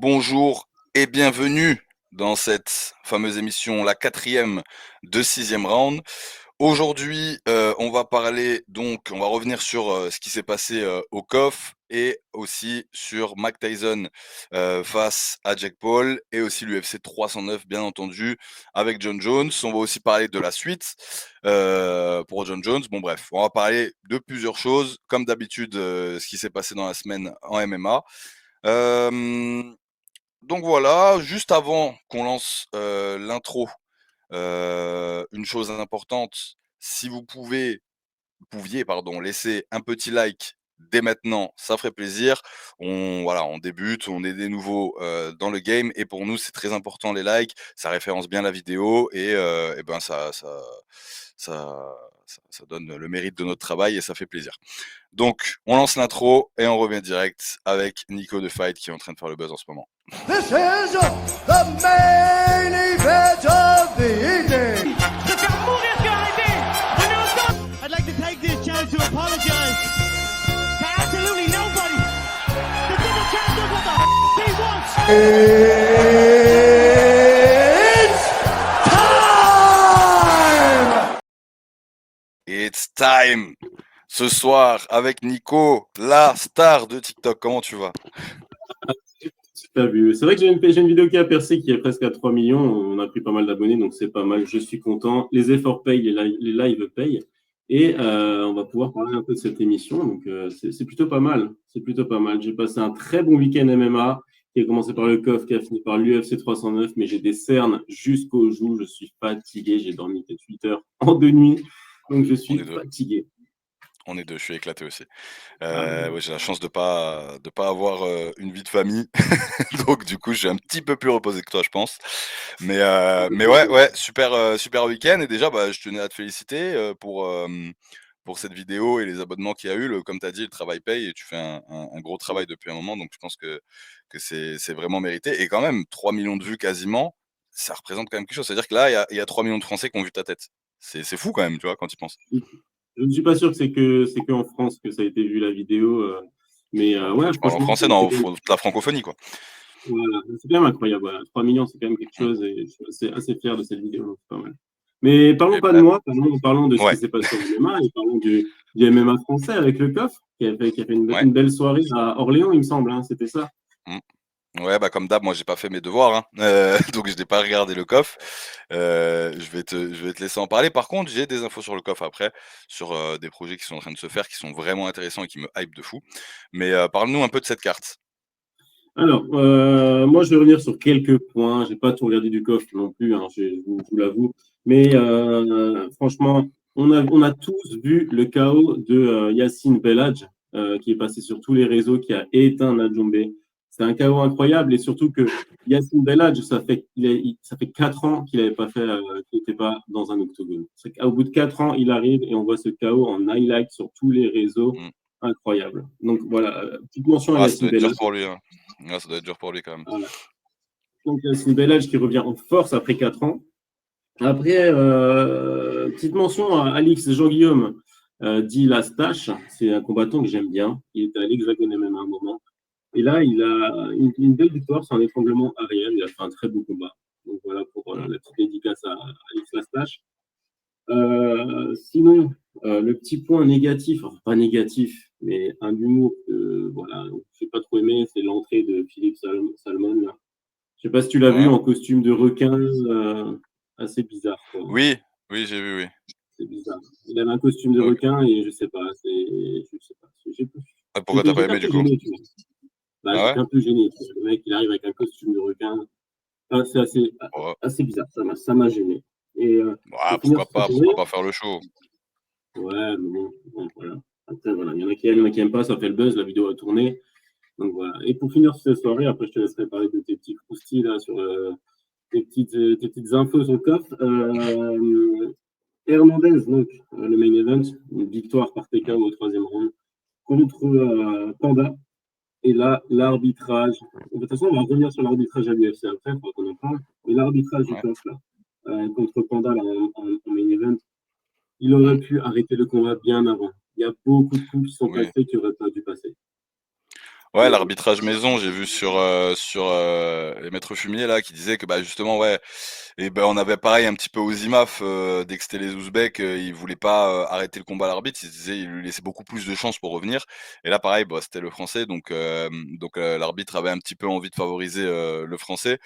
Bonjour et bienvenue dans cette fameuse émission, la quatrième de sixième round. Aujourd'hui, on va parler on va revenir sur, ce qui s'est passé, au COF et aussi sur Mike Tyson, face à Jake Paul et aussi l'UFC 309 bien entendu avec John Jones. On va aussi parler de la suite, pour John Jones. Bon bref, on va parler de plusieurs choses comme d'habitude, ce qui s'est passé dans la semaine en MMA. Hem donc voilà, juste avant qu'on lance, l'intro, une chose importante, si vous pouviez pardon, laisser un petit like dès maintenant, ça ferait plaisir. On débute, on est des nouveaux, dans le game et pour nous, c'est très important les likes, ça référence bien la vidéo et ben ça donne le mérite de notre travail et ça fait plaisir. Donc on lance l'intro et on revient direct avec Nico de Fight qui est en train de faire le buzz en ce moment. This is the main event of the evening. I'd like to take this chance to apologize to absolutely nobody. The double champ does what the he wants. It's time! It's time! Ce soir avec Nico, la star de TikTok. Comment tu vas? Super vu. C'est vrai que j'ai une vidéo qui a percé, qui est presque à 3 millions. On a pris pas mal d'abonnés, donc c'est pas mal. Je suis content. Les efforts payent, les lives payent. Et on va pouvoir parler un peu de cette émission. Donc c'est plutôt pas mal. C'est plutôt pas mal. J'ai passé un très bon week-end MMA qui a commencé par le COF, qui a fini par l'UFC 309. Mais j'ai des cernes jusqu'aux joues. Je suis fatigué. J'ai dormi peut-être 8 heures en 2 nuits. Donc je suis fatigué. On est deux, je suis éclaté aussi. Ah, Ouais, j'ai la chance de pas avoir, une vie de famille. Donc du coup, je suis un petit peu plus reposé que toi, je pense. Mais ouais, super week-end et déjà, bah, je tenais à te féliciter, pour cette vidéo et les abonnements qu'il y a eu. Comme tu as dit, le travail paye et tu fais un gros travail depuis un moment, donc je pense que c'est vraiment mérité et quand même 3 millions de vues quasiment, ça représente quand même quelque chose. C'est-à-dire que là, il y a 3 millions de Français qui ont vu ta tête. C'est fou quand même, tu vois, quand tu y penses. je ne suis pas sûr que c'est que en France que ça a été vu la vidéo, mais Quand ouais, tu parles en franchement, français, c'est dans quand même, toute la francophonie, quoi. voilà, c'est quand même incroyable. Voilà. 3 millions, c'est quand même quelque Mmh chose et je suis assez fier de cette vidéo, donc c'est pas mal. Mais parlons et pas de bah moi, parlons de ce qui ouais, s'est passé en MMA et parlons du MMA français avec le COF qui a fait ouais. une belle soirée à Orléans, il me semble, hein, c'était ça. Mmh. Ouais, bah, comme d'hab, moi, j'ai pas fait mes devoirs, hein, donc je n'ai pas regardé le COF. Je vais te laisser en parler. Par contre, j'ai des infos sur le COF après, sur, des projets qui sont en train de se faire, qui sont vraiment intéressants et qui me hype de fou. Mais, parle-nous un peu de cette carte. Alors, moi, je vais revenir sur quelques points. J'ai pas tout regardé du COF non plus, hein, je vous l'avoue. Mais franchement, on a tous vu le chaos de Yacine Belhadj, qui est passé sur tous les réseaux, qui a éteint Najumbe. C'est un chaos incroyable et surtout que Yacine Belhadj, ça fait 4 ans qu'il n'avait pas fait, qu'il n'était pas dans un octogone. Au bout de 4 ans, il arrive et on voit ce chaos en highlight sur tous les réseaux. Mmh. Incroyable. Donc voilà, petite mention à Ah, ça Yacine doit être dur Belhadj. pour lui, hein. Ouais, ça doit être dur pour lui quand même. Voilà. Donc, c'est une belle âge qui revient en force après 4 ans. Après, petite mention à Alix Jean-Guillaume, dit Lastache. C'est un combattant que j'aime bien. Il était à l'Hexagone même à un moment. Et là, il a une belle victoire sur un étranglement arrière. Il a fait un très beau combat. Donc voilà pour Mmh. la petite dédicace à Alix Lastache. Sinon, le petit point négatif, enfin pas négatif, mais un humour que voilà, je n'ai pas trop aimé, c'est l'entrée de Philippe Salmon. Là. Je sais pas si tu l'as vu Ouais. en costume de requin, assez bizarre, quoi. Oui, oui, j'ai vu, oui. C'est bizarre. Il avait un costume de OK. requin et je sais pas, je sais pas. Ah, pourquoi tu pas J'étais un aimé peu du coup? gêné, tu vois. Bah, Ah j'étais ouais? un peu gêné, tu vois. Le mec, il arrive avec un costume de requin. Enfin, c'est Ouais. assez bizarre. Ça m'a gêné. Et Bah, pour finir sur cette pourquoi journée, pas faire le show? ouais, mais bon, voilà. Après, voilà. Il y en a qui aiment pas, ça fait le buzz, la vidéo a tourné. Donc voilà. Et pour finir sur cette soirée, après, je te laisserai parler de tes petits croustilles là sur tes petites infos sur le coffre. Hernandez, donc, le main event, une victoire par Mmh. TKO au troisième round contre Panda. Et là, l'arbitrage. De toute façon, on va revenir sur l'arbitrage à l'UFC après, il faudra qu'on en parle. Mais l'arbitrage du Ouais. coffre, là, contre Panda là, en main event, il Mmh. aurait pu arrêter le combat bien avant. Il y a beaucoup de coups qui sont Oui. passés qui n'auraient pas dû passer. Ouais, l'arbitrage maison, j'ai vu sur les maîtres fumiers là qui disaient que bah justement ouais et ben on avait pareil un petit peu aux IMAF dès que c'était les Ouzbeks, ils voulaient pas arrêter le combat à l'arbitre, ils se disaient ils lui laissaient beaucoup plus de chances pour revenir. Et là pareil, bah, c'était le français donc l'arbitre avait un petit peu envie de favoriser le français.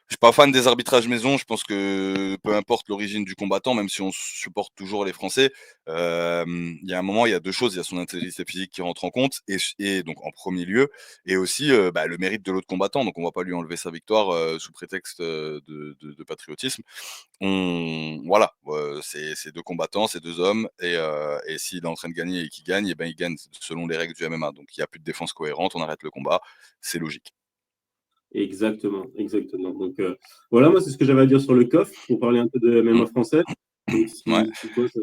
Je suis pas fan des arbitrages maison, je pense que peu importe l'origine du combattant, même si on supporte toujours les Français, il y a un moment, il y a 2 choses, il y a son intégrité physique qui rentre en compte et donc en premier lieu et aussi, bah, le mérite de l'autre combattant. Donc on va pas lui enlever sa victoire, sous prétexte, de patriotisme. On voilà, c'est 2 combattants, c'est 2 hommes et s'il est en train de gagner et qu'il gagne et ben, il gagne selon les règles du MMA. Donc il y a plus de défense cohérente, on arrête le combat, c'est logique. Exactement, exactement. Donc, voilà, moi, c'est ce que j'avais à dire sur le COF, pour parler un peu de Mmh, MMA français. Donc, ouais. si toi, ça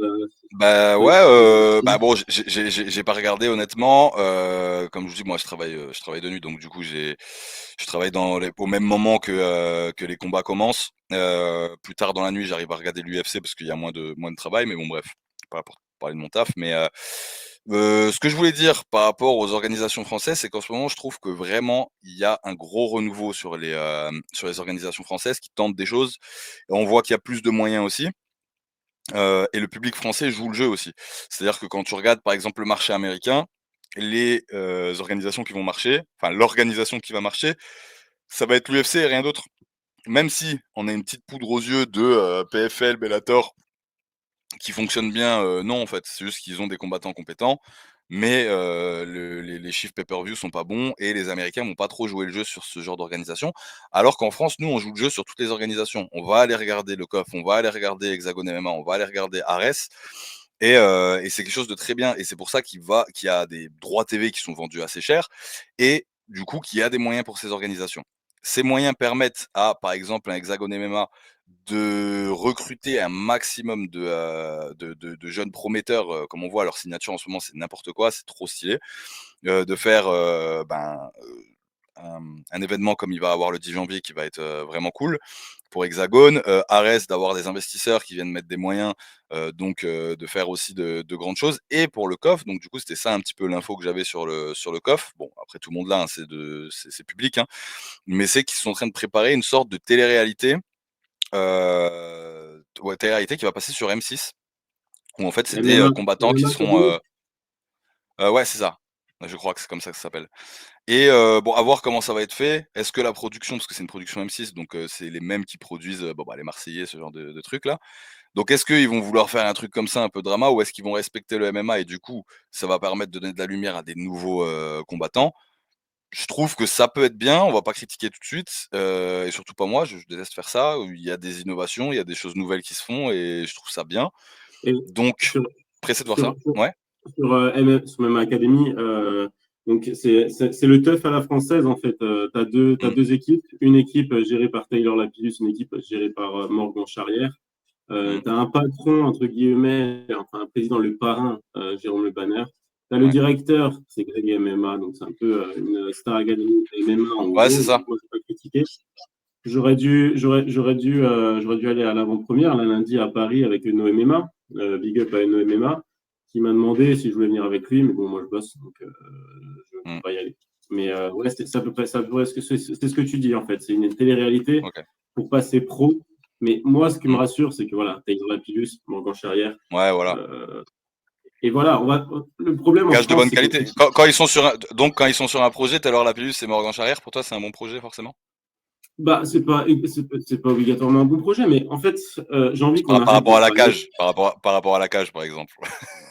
Bah, ouais, ouais, vas-y. bah, bon, j'ai pas regardé honnêtement, comme je vous dis, moi je travaille de nuit, donc du coup je travaille au même moment que les combats commencent. Plus tard dans la nuit, j'arrive à regarder l'UFC parce qu'il y a moins de travail, mais bon bref, pas pour parler de mon taf, mais ce que je voulais dire par rapport aux organisations françaises, c'est qu'en ce moment, je trouve que vraiment il y a un gros renouveau sur les organisations françaises qui tentent des choses et on voit qu'il y a plus de moyens aussi. Et le public français joue le jeu aussi. C'est-à-dire que quand tu regardes, par exemple, le marché américain, les, organisations qui vont marcher, enfin l'organisation qui va marcher, ça va être l'UFC et rien d'autre. Même si on a une petite poudre aux yeux de, PFL, Bellator qui fonctionne bien, non en fait, c'est juste qu'ils ont des combattants compétents, mais les chiffres pay-per-view sont pas bons et les Américains vont pas trop jouer le jeu sur ce genre d'organisation. Alors qu'en France, nous, on joue le jeu sur toutes les organisations. On va aller regarder le COF, on va aller regarder Hexagon MMA, on va aller regarder Ares et c'est quelque chose de très bien et c'est pour ça qu'il y a des droits TV qui sont vendus assez cher et du coup, qu'il y a des moyens pour ces organisations. Ces moyens permettent à, par exemple, un Hexagon MMA de recruter un maximum de jeunes prometteurs, comme on voit leur signature en ce moment, c'est n'importe quoi, c'est trop stylé. De faire, un événement comme il va avoir le 10 janvier qui va être, vraiment cool pour Hexagone. Ares d'avoir des investisseurs qui viennent mettre des moyens, de faire aussi de grandes choses et pour le COF, donc du coup, c'était ça un petit peu l'info que j'avais sur le COF. Bon, après tout le monde là, hein, c'est public, hein, mais c'est qu'ils sont en train de préparer une sorte de télé-réalité. Ouais, télé-réalité qui va passer sur M6 où en fait c'est des, MMA, combattants qui MMA seront, Academy? ouais, c'est ça. Je crois que c'est comme ça que ça s'appelle et bon, à voir comment ça va être fait. Est-ce que la production parce que c'est une production M6 donc c'est les mêmes qui produisent, bon, bah, les Marseillais, ce genre de trucs là. Donc est-ce qu'ils vont vouloir faire un truc comme ça, un peu drama ou est-ce qu'ils vont respecter le MMA et du coup, ça va permettre de donner de la lumière à des nouveaux, combattants? Je trouve que ça peut être bien, on va pas critiquer tout de suite, et surtout pas moi, je déteste faire ça, où il y a des innovations, il y a des choses nouvelles qui se font et je trouve ça bien. Et Donc, sur, pressé de voir sur, ça. Ouais. sur MMA Academy, donc c'est le teuf à la française en fait. T'as Mmh, deux équipes, une équipe gérée par Taylor Lapillus, une équipe gérée par Morgan Charrière. mmh, Tu as un patron, entre guillemets, enfin un président, le parrain, Jérôme Le Banner. Tu as le ouais. directeur, c'est Greg MMA, donc c'est un peu une Star Academy MMA en Ouais, c'est gros. ça. Donc moi, je ne vais pas critiquer. J'aurais dû aller à l'avant-première, là, lundi à Paris avec Eno MMA, Big Up à Eno MMA, qui m'a demandé si je voulais venir avec lui, mais bon, moi je bosse, donc je ne peux Mmh, pas y aller. Mais ouais, c'est à peu près ça. C'est ce que tu dis en fait. C'est une télé-réalité OK. pour passer pro. Mais moi, ce qui me Mmh. rassure, c'est que voilà, Taylor Lapillus, Morgan Charrière. Ouais, voilà. Euh, et voilà, le problème en Gage de France, bonne c'est que qualité. Quand ils sont sur un projet, tu alors la pilule, c'est Morgan Charrière, pour toi, c'est un bon projet forcément? bah, c'est pas obligatoirement un bon projet, mais en fait, j'ai envie qu'on Par arrête rapport de à la râler. cage, par rapport à la cage, par exemple.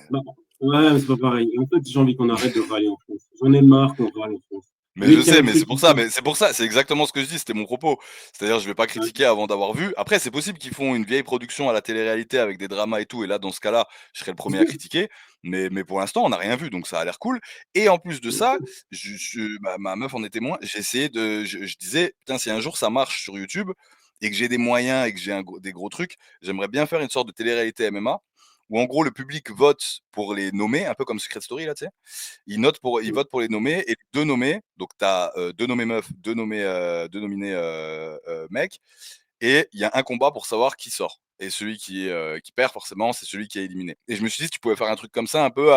Bah, ouais, mais c'est pas pareil. En fait, j'ai envie qu'on arrête de râler en France. J'en ai marre qu'on râle en France. Mais Dès je qu'il y a sais, un truc qui c'est pour ça, c'est exactement ce que je dis, c'était mon propos. C'est-à-dire, je vais pas passe, critiquer avant d'avoir vu. Après, c'est possible qu'ils font une vieille production à la télé-réalité avec des dramas et tout, et là, dans ce cas-là, je serais le premier à critiquer. Mais pour l'instant, on n'a rien vu, donc ça a l'air cool. Et en plus de ça, ma meuf en est témoin. J'ai essayé je disais, putain, si un jour ça marche sur YouTube et que j'ai des moyens et que j'ai des gros trucs, j'aimerais bien faire une sorte de télé-réalité MMA où en gros le public vote pour les nommer, un peu comme Secret Story là, tu sais. Ils votent pour les nommés et les 2 nommés, donc tu as, 2 nommés meufs, 2 nommés, 2 nominés, mecs et il y a un combat pour savoir qui sort et celui qui perd forcément, c'est celui qui est éliminé. Et je me suis dit, tu pouvais faire un truc comme ça un peu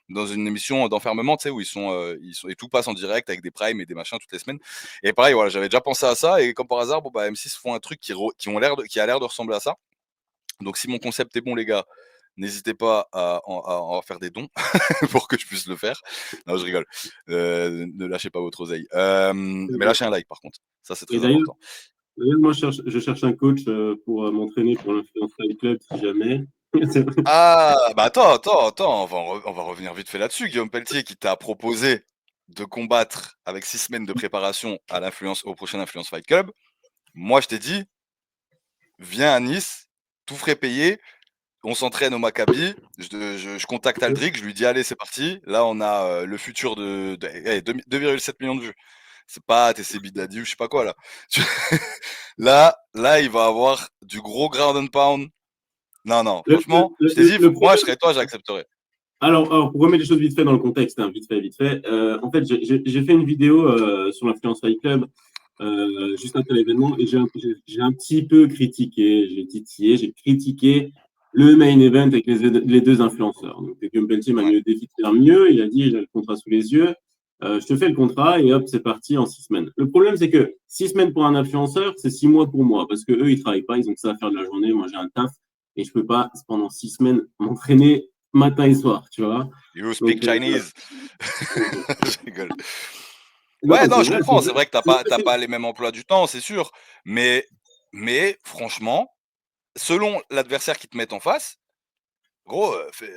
dans une émission d'enfermement, tu sais, où ils sont et tout passe en direct avec des primes et des machins toutes les semaines. Et pareil, voilà, j'avais déjà pensé à ça et comme par hasard, bon bah M6 font un truc qui a l'air de ressembler à ça. Donc si mon concept est bon, les gars, n'hésitez pas à en faire des dons pour que je puisse le faire. Non, je rigole. Ne lâchez pas votre oseille. Mais lâchez un like par contre. Ça, c'est Et très important. d'ailleurs, moi, je cherche un coach pour m'entraîner pour l'Influence Fight Club si jamais. Ah, bah attends, on va revenir vite fait là-dessus. Guillaume Pelletier qui t'a proposé de combattre avec 6 semaines de préparation au prochain Influence Fight Club. Moi, je t'ai dit, viens à Nice, tout frais payé, on s'entraîne au Maccabi, je contacte Aldric, je lui dis allez c'est parti, là on a le futur de 2,7 millions de vues. C'est pas TC Bidadi ou je sais pas quoi là. Là il va avoir du gros ground and pound. Non, franchement, je t'ai dit, moi je serais toi, j'accepterais. Alors, pour remettre les choses vite fait dans le contexte, hein, vite fait. En fait, j'ai fait une vidéo sur l'Influence Fight Club juste après l'événement et j'ai un petit peu critiqué, j'ai titillé, j'ai critiqué le main event avec les deux influenceurs. Donc, Guillaume Pelletier m'a mis le défi de faire mieux. Il a dit, j'ai le contrat sous les yeux. Je te fais le contrat et hop, c'est parti en 6 semaines. Le problème, c'est que 6 semaines pour un influenceur, c'est 6 mois pour moi parce que eux, ils travaillent pas, ils ont que ça à faire de la journée. Moi, j'ai un taf et je peux pas pendant 6 semaines m'entraîner matin et soir, tu vois. You speak Chinese. Je rigole. Non, Ouais, non, je vrai, comprends. C'est vrai que c'est t'as pas les mêmes emplois du temps, c'est sûr. Mais franchement, selon l'adversaire qui te met en face, gros,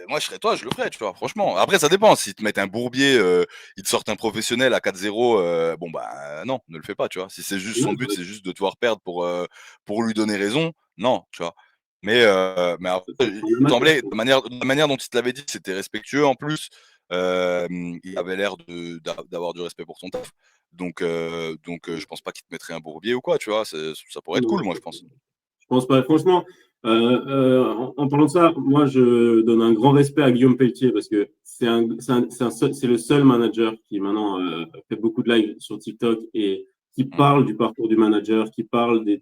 moi je serais toi, je le ferais, tu vois, franchement. Après, ça dépend. S'ils te mettent un bourbier, ils te sortent un professionnel à 4-0, bon bah non, ne le fais pas, tu vois. Si c'est juste son but, c'est juste de te voir perdre pour lui donner raison, non, tu vois. Mais après, d'emblée, la manière dont il te l'avait dit, c'était respectueux en plus. Il avait l'air d'avoir du respect pour ton taf. Donc, je pense pas qu'il te mettrait un bourbier ou quoi, tu vois. Ça pourrait être cool, moi, je pense. Je pense pas. Franchement, en parlant de ça, moi, je donne un grand respect à Guillaume Pelletier parce que c'est le seul manager qui maintenant fait beaucoup de live sur TikTok et qui parle du parcours du manager, qui parle des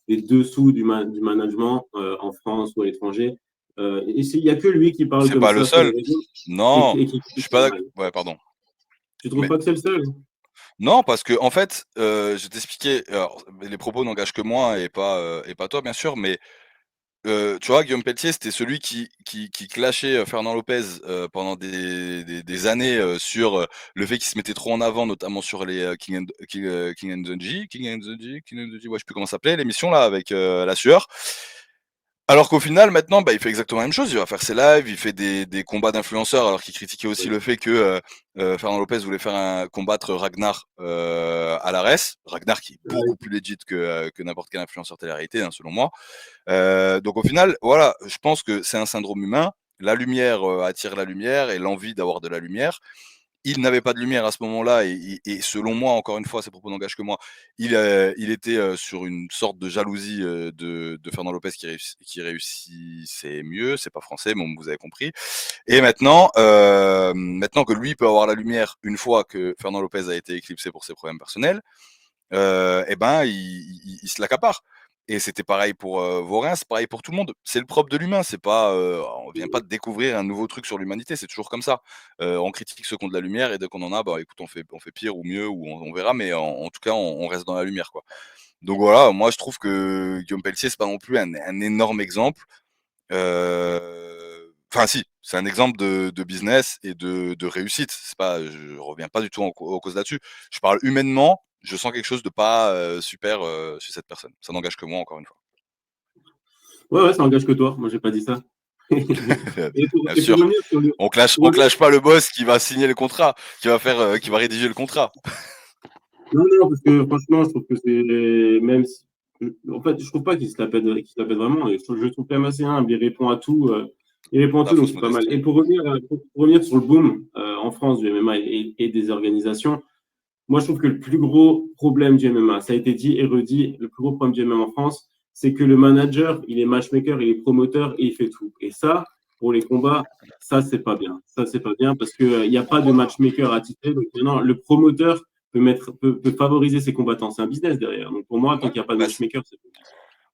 dessous du management en France ou à l'étranger. Et il n'y a que lui qui parle C'est comme pas ça le sur les seul. réseaux. Non, je suis pas d'accord. Mal. Ouais, pardon. Tu trouves Mais pas que c'est le seul? non, parce que en fait, je t'expliquais. Alors, les propos n'engagent que moi et pas toi, bien sûr. Mais tu vois, Guillaume Pelletier, c'était celui qui clashait Fernand Lopez pendant des années sur le fait qu'il se mettait trop en avant, notamment sur les King and the G, ouais, je sais plus comment ça s'appelait, l'émission là avec la sueur. Alors qu'au final, maintenant, bah, il fait exactement la même chose. Il va faire ses lives, il fait des combats d'influenceurs, alors qu'il critiquait aussi le fait que Fernand Lopez voulait faire combattre Ragnar à l'Ares. Ragnar qui est beaucoup plus legit que n'importe quel influenceur télé-réalité, hein, selon moi. Donc au final, voilà, je pense que c'est un syndrome humain. La lumière attire la lumière et l'envie d'avoir de la lumière. Il n'avait pas de lumière à ce moment-là et selon moi, encore une fois, ses propos n'engagent que moi, il était sur une sorte de jalousie de Fernand Lopez qui réussissait mieux. C'est pas français, mais vous avez compris. Et maintenant que lui peut avoir la lumière une fois que Fernand Lopez a été éclipsé pour ses problèmes personnels, eh ben, il se l'accapare. Et c'était pareil pour Vorin, c'est pareil pour tout le monde. C'est le propre de l'humain, c'est pas, on vient pas de découvrir un nouveau truc sur l'humanité, c'est toujours comme ça. On critique ceux qui ont de la lumière et dès qu'on en a, bah écoute, on fait pire ou mieux ou on verra, mais en tout cas, on reste dans la lumière, quoi. Donc voilà, moi je trouve que Guillaume Pelletier, c'est pas non plus un énorme exemple. Enfin si, c'est un exemple de business et de réussite. C'est pas, je reviens pas du tout aux causes là-dessus. Je parle humainement, je sens quelque chose de pas super chez cette personne. Ça n'engage que moi, encore une fois. Ouais, ça engage que toi. Moi, j'ai pas dit ça. Bien Et pour sûr. revenir sur le, On clash pas le boss qui va signer le contrat, qui va rédiger le contrat. Non, parce que franchement, je trouve que c'est même si, en fait, je trouve pas qu'il se la pète vraiment. Et je trouve quand même assez humble. Il répond à tout. La Donc fausse c'est pas mal. modestie. Et pour revenir sur le boom en France du MMA et des organisations, moi, je trouve que le plus gros problème du MMA, ça a été dit et redit, le plus gros problème du MMA en France, c'est que le manager, il est matchmaker, il est promoteur et il fait tout. Et ça, pour les combats, ça, c'est pas bien. Ça, c'est pas bien parce qu'il n'y a pas de matchmaker attitré. Donc maintenant, le promoteur peut favoriser ses combattants. C'est un business derrière. Donc pour moi, tant qu'il n'y a pas de Bah, matchmaker, c'est pas bien.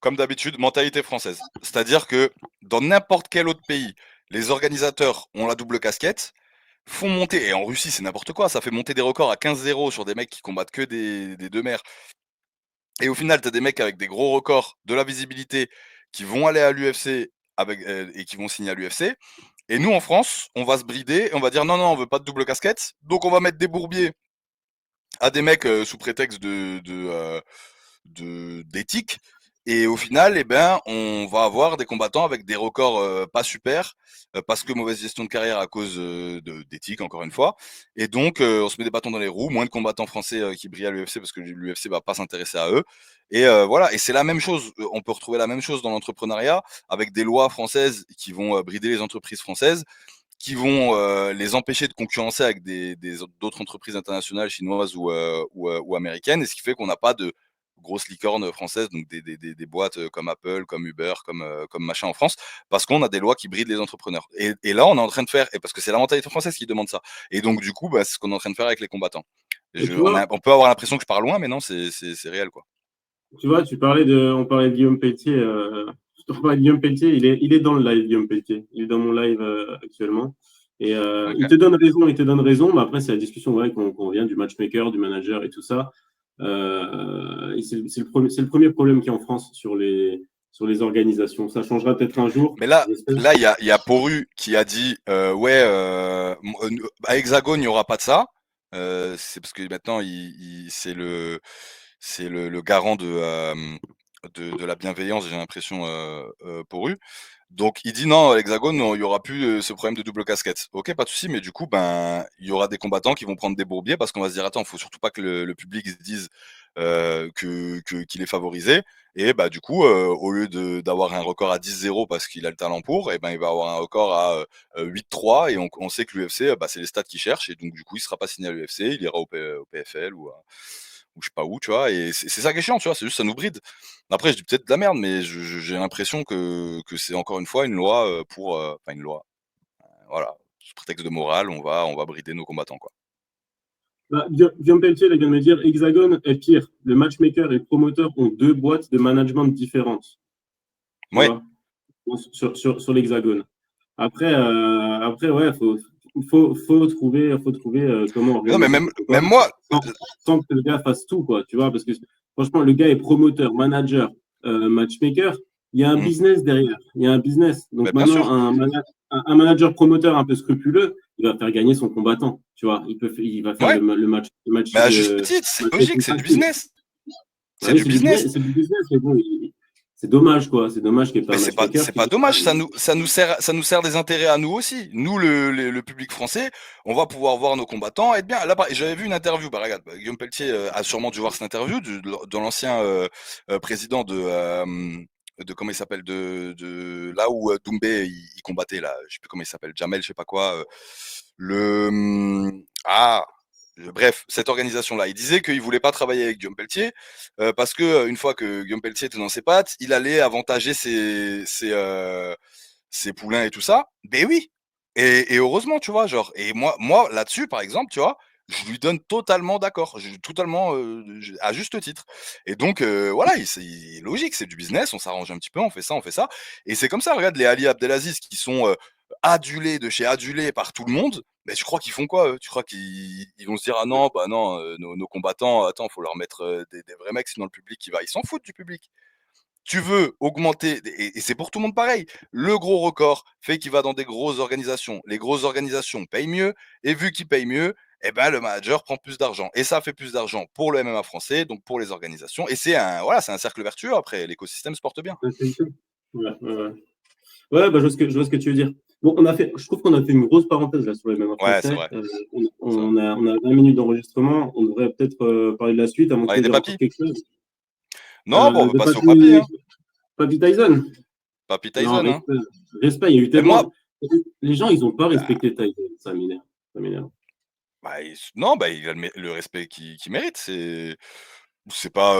comme d'habitude, mentalité française. C'est-à-dire que dans n'importe quel autre pays, les organisateurs ont la double casquette, font monter, et en Russie c'est n'importe quoi, ça fait monter des records à 15-0 sur des mecs qui combattent que des deux mers. Et au final, tu as des mecs avec des gros records, de la visibilité, qui vont aller à l'UFC avec, et qui vont signer à l'UFC. Et nous, en France, on va se brider et on va dire non, non, on veut pas de double casquette. Donc, on va mettre des bourbiers à des mecs sous prétexte d'éthique. Et au final, eh ben, on va avoir des combattants avec des records pas super, parce que mauvaise gestion de carrière à cause d'éthique, encore une fois. Et donc, on se met des bâtons dans les roues, moins de combattants français qui brillent à l'UFC parce que l'UFC va pas s'intéresser à eux. Et voilà, et c'est la même chose. On peut retrouver la même chose dans l'entrepreneuriat avec des lois françaises qui vont brider les entreprises françaises, qui vont les empêcher de concurrencer avec d'autres entreprises internationales chinoises ou américaines, et ce qui fait qu'on n'a pas de grosses licornes françaises, donc des boîtes comme Apple, comme Uber, comme machin en France, parce qu'on a des lois qui brident les entrepreneurs. Et là, on est en train de faire, et parce que c'est la mentalité française qui demande ça. Et donc, du coup, bah, c'est ce qu'on est en train de faire avec les combattants. Et tu vois, On peut avoir l'impression que je pars loin, mais non, c'est réel, quoi. tu parlais on parlait de Guillaume Pelletier. On parlait de Guillaume Pelletier, il est dans le live, Guillaume Pelletier. Il est dans mon live actuellement. Et Okay. il te donne raison, mais après, c'est la discussion qu'on vient du matchmaker, du manager et tout ça. Et c'est le premier problème qu'il y a en France sur les organisations. Ça changera peut-être un jour. Mais là, il y a Poru qui a dit ouais, à Hexagone, il n'y aura pas de ça. C'est parce que maintenant, c'est le garant de la bienveillance, j'ai l'impression, Poru. Donc il dit non, à l'Hexagone, il n'y aura plus ce problème de double casquette. Ok, pas de souci, mais du coup, ben, il y aura des combattants qui vont prendre des bourbiers parce qu'on va se dire attends, faut surtout pas que le public se dise qu'il est favorisé. Et bah du coup, au lieu d'avoir un record à 10-0 parce qu'il a le talent pour, et ben il va avoir un record à 8-3, et on sait que l'UFC, bah, c'est les stats qu'il cherche, et donc du coup il sera pas signé à l'UFC, il ira au PFL ou je sais pas où, tu vois. Et c'est ça qui est chiant, tu vois, c'est juste ça nous bride. Après, je dis peut-être de la merde, mais j'ai l'impression que c'est encore une fois une loi enfin une loi, voilà, sous prétexte de morale, on va brider nos combattants, quoi. Bah, Guillaume Pelletier il vient de me dire Hexagone est pire. Le matchmaker et le promoteur ont deux boîtes de management différentes. Tu Ouais. vois, sur l'Hexagone. Après, ouais, faut trouver comment Non, mais organiser même moi, sans que le gars fasse tout, quoi, tu vois, parce que franchement, le gars est promoteur, manager, matchmaker. Il y a un business derrière. Il y a un business. Donc mais bien sûr. maintenant, un manager promoteur un peu scrupuleux, il va faire gagner son combattant. Tu vois, il va faire Ouais. le match. Mais à juste titre, c'est logique, c'est du business. C'est du business. C'est du business, mais bon, c'est dommage, quoi. C'est dommage qu'il n'y ait pas un matchmaker. C'est pas dommage, ça nous sert des intérêts à nous aussi. Nous, le public français, on va pouvoir voir nos combattants être bien. Là, j'avais vu une interview, bah, regarde, Guillaume Pelletier a sûrement dû voir cette interview de l'ancien président de comment il s'appelle, de là où Doumbé il combattait, là, je sais plus comment il s'appelle, Jamel, je sais pas quoi, bref, cette organisation-là. Il disait qu'il voulait pas travailler avec Guillaume Pelletier parce que une fois que Guillaume Pelletier était dans ses pattes, il allait avantager ses poulains et tout ça. Ben oui. Et heureusement, tu vois, genre. Et moi là-dessus, par exemple, tu vois, je lui donne totalement d'accord, totalement à juste titre. Et donc voilà, c'est logique, c'est du business, on s'arrange un petit peu, on fait ça. Et c'est comme ça. Regarde les Ali Abdelaziz qui sont adulés de chez adulés par tout le monde. Mais tu crois qu'ils font quoi, eux? Tu crois qu'ils vont se dire ah non, bah non, nos combattants, attends, faut leur mettre des vrais mecs, sinon le public ils s'en foutent du public. Tu veux augmenter, et c'est pour tout le monde pareil. Le gros record fait qu'il va dans des grosses organisations. Les grosses organisations payent mieux, et vu qu'ils payent mieux, eh ben le manager prend plus d'argent. Et ça fait plus d'argent pour le MMA français, donc pour les organisations. Et c'est un cercle vertueux après. L'écosystème se porte bien. Ouais, bah, je vois ce que tu veux dire. Bon, je trouve qu'on a fait une grosse parenthèse là sur les MMA Ouais, c'est français. vrai. On a 20 minutes d'enregistrement. On devrait peut-être parler de la suite, à mon Parler des papis. quelque chose. Non, bon, on va passer au papy. Hein. Papy Tyson. Papy Tyson, non, hein. Respect, il y a eu tellement. Les gens, ils n'ont pas respecté Tyson. Ça m'énerve. Bah, non, bah, il a le respect qu'il mérite. C'est pas,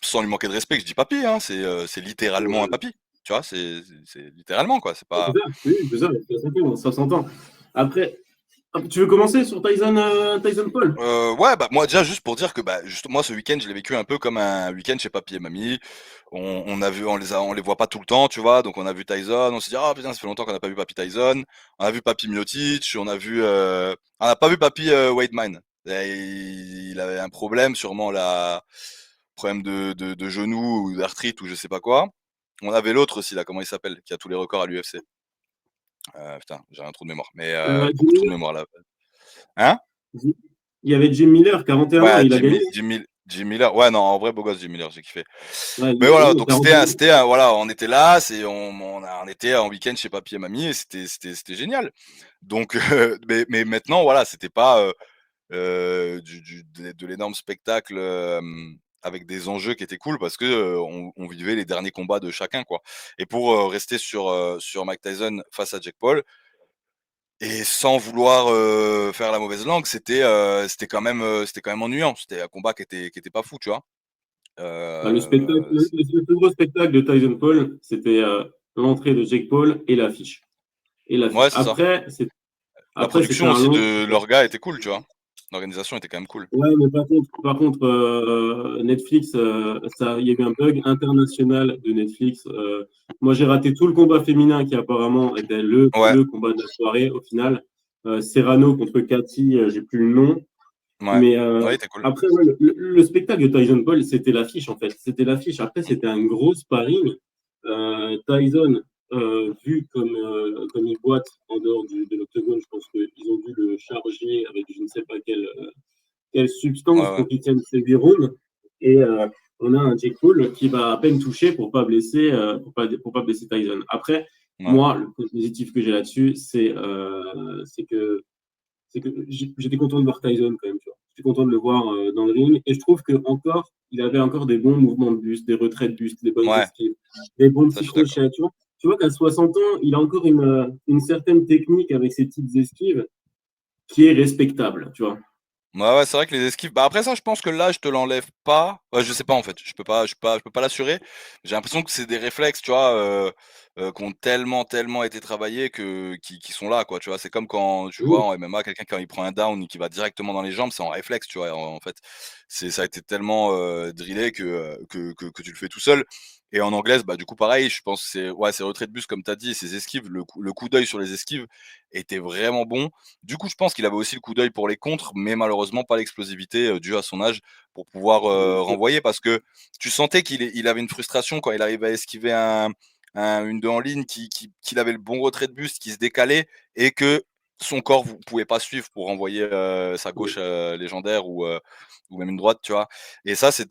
sans lui manquer de respect que je dis papy, hein. C'est littéralement un papy. Tu vois, c'est littéralement, quoi. C'est pas. Oui, c'est ça, ça s'entend. Après, Tu veux commencer sur Tyson Paul? Ouais, bah moi déjà juste pour dire que bah juste moi ce week-end je l'ai vécu un peu comme un week-end chez papy et mamie. On a vu, on les voit pas tout le temps, tu vois. Donc on a vu Tyson, on s'est dit ah putain ça fait longtemps qu'on n'a pas vu papy Tyson. On a vu papy Miocic, on n'a pas vu papy Weidman. Et il avait un problème, sûrement problème de genou ou d'arthrite ou je sais pas quoi. On avait l'autre aussi là, comment il s'appelle, qui a tous les records à l'UFC. Putain, j'ai un trou de mémoire, mais Jim beaucoup de trous de Miller. mémoire là. Hein? Il y avait Jim Miller, 41 ans, Ouais, il a gagné. Jim Miller. Ouais, non, en vrai, beau gosse, Jim Miller, j'ai kiffé. Ouais, Mais il a voilà, gagné, donc 41 ans. voilà, on était là, on était en week-end chez papy et mamie et c'était génial. Donc, mais maintenant, voilà, c'était pas de l'énorme spectacle avec des enjeux qui étaient cool parce que on vivait les derniers combats de chacun, quoi. Et pour rester sur Mike Tyson face à Jake Paul, et sans vouloir faire la mauvaise langue, c'était quand même ennuyant. C'était un combat qui était pas fou, tu vois. Bah, le spectacle, Euh, le plus gros spectacle de Tyson Paul, c'était l'entrée de Jake Paul et l'affiche. Et l'affiche. ouais, c'est ça. La Après, c'était production un aussi long. de leur gars était cool, tu vois. L'organisation était quand même cool. Ouais, mais par contre, Netflix, il y a eu un bug international de Netflix. Moi, j'ai raté tout le combat féminin qui apparemment était Ouais, le combat de la soirée au final. Serrano contre Cathy, j'ai plus le nom. ouais, Mais ouais, il était cool. après, ouais, le spectacle de Tyson Paul, c'était l'affiche en fait. C'était l'affiche. Après, c'était un gros sparring. Tyson, vu comme il boite en dehors de l'octogone, je pense qu'ils ont dû le charger avec je ne sais pas quelle Ouais, substance ouais, pour qu'il tienne ses verrouilles. Et on a un Jake Paul qui va à peine toucher pour pas blesser Tyson. Après, ouais, moi, le point positif que j'ai là-dessus, c'est que j'étais content de voir Tyson quand même. Tu vois. J'étais content de le voir dans le ring. Et je trouve que encore, il avait encore des bons mouvements de buste, des retraits de buste, des bonnes ouais, esquives, des bons ça petits je suis d'accord. crochets. Tu vois qu'à 60 ans, il a encore une certaine technique avec ses petites esquives qui est respectable. Tu vois. Ouais, ouais, c'est vrai que les esquives. Bah après ça, je pense que là, je te l'enlève pas. Ouais, je sais pas en fait. Je peux pas l'assurer. J'ai l'impression que c'est des réflexes, tu vois, qui ont tellement été travaillés qui sont là, quoi. Tu vois, c'est comme quand tu vois Oui, en MMA quelqu'un quand il prend un down et qui va directement dans les jambes, c'est en réflexe, tu vois. En fait, ça a été tellement drillé que tu le fais tout seul. Et en anglaise, bah du coup pareil, je pense que c'est retrait de bus comme tu as dit, ses esquives, le coup d'œil sur les esquives était vraiment bon. Du coup, je pense qu'il avait aussi le coup d'œil pour les contres, mais malheureusement pas l'explosivité due à son âge pour pouvoir bien sûr. renvoyer parce que tu sentais qu'il avait une frustration quand il arrivait à esquiver une 2 en ligne, qu'il avait le bon retrait de buste, qui se décalait et que son corps ne pouvait pas suivre pour renvoyer sa gauche légendaire ou même une droite, tu vois. Et ça, c'est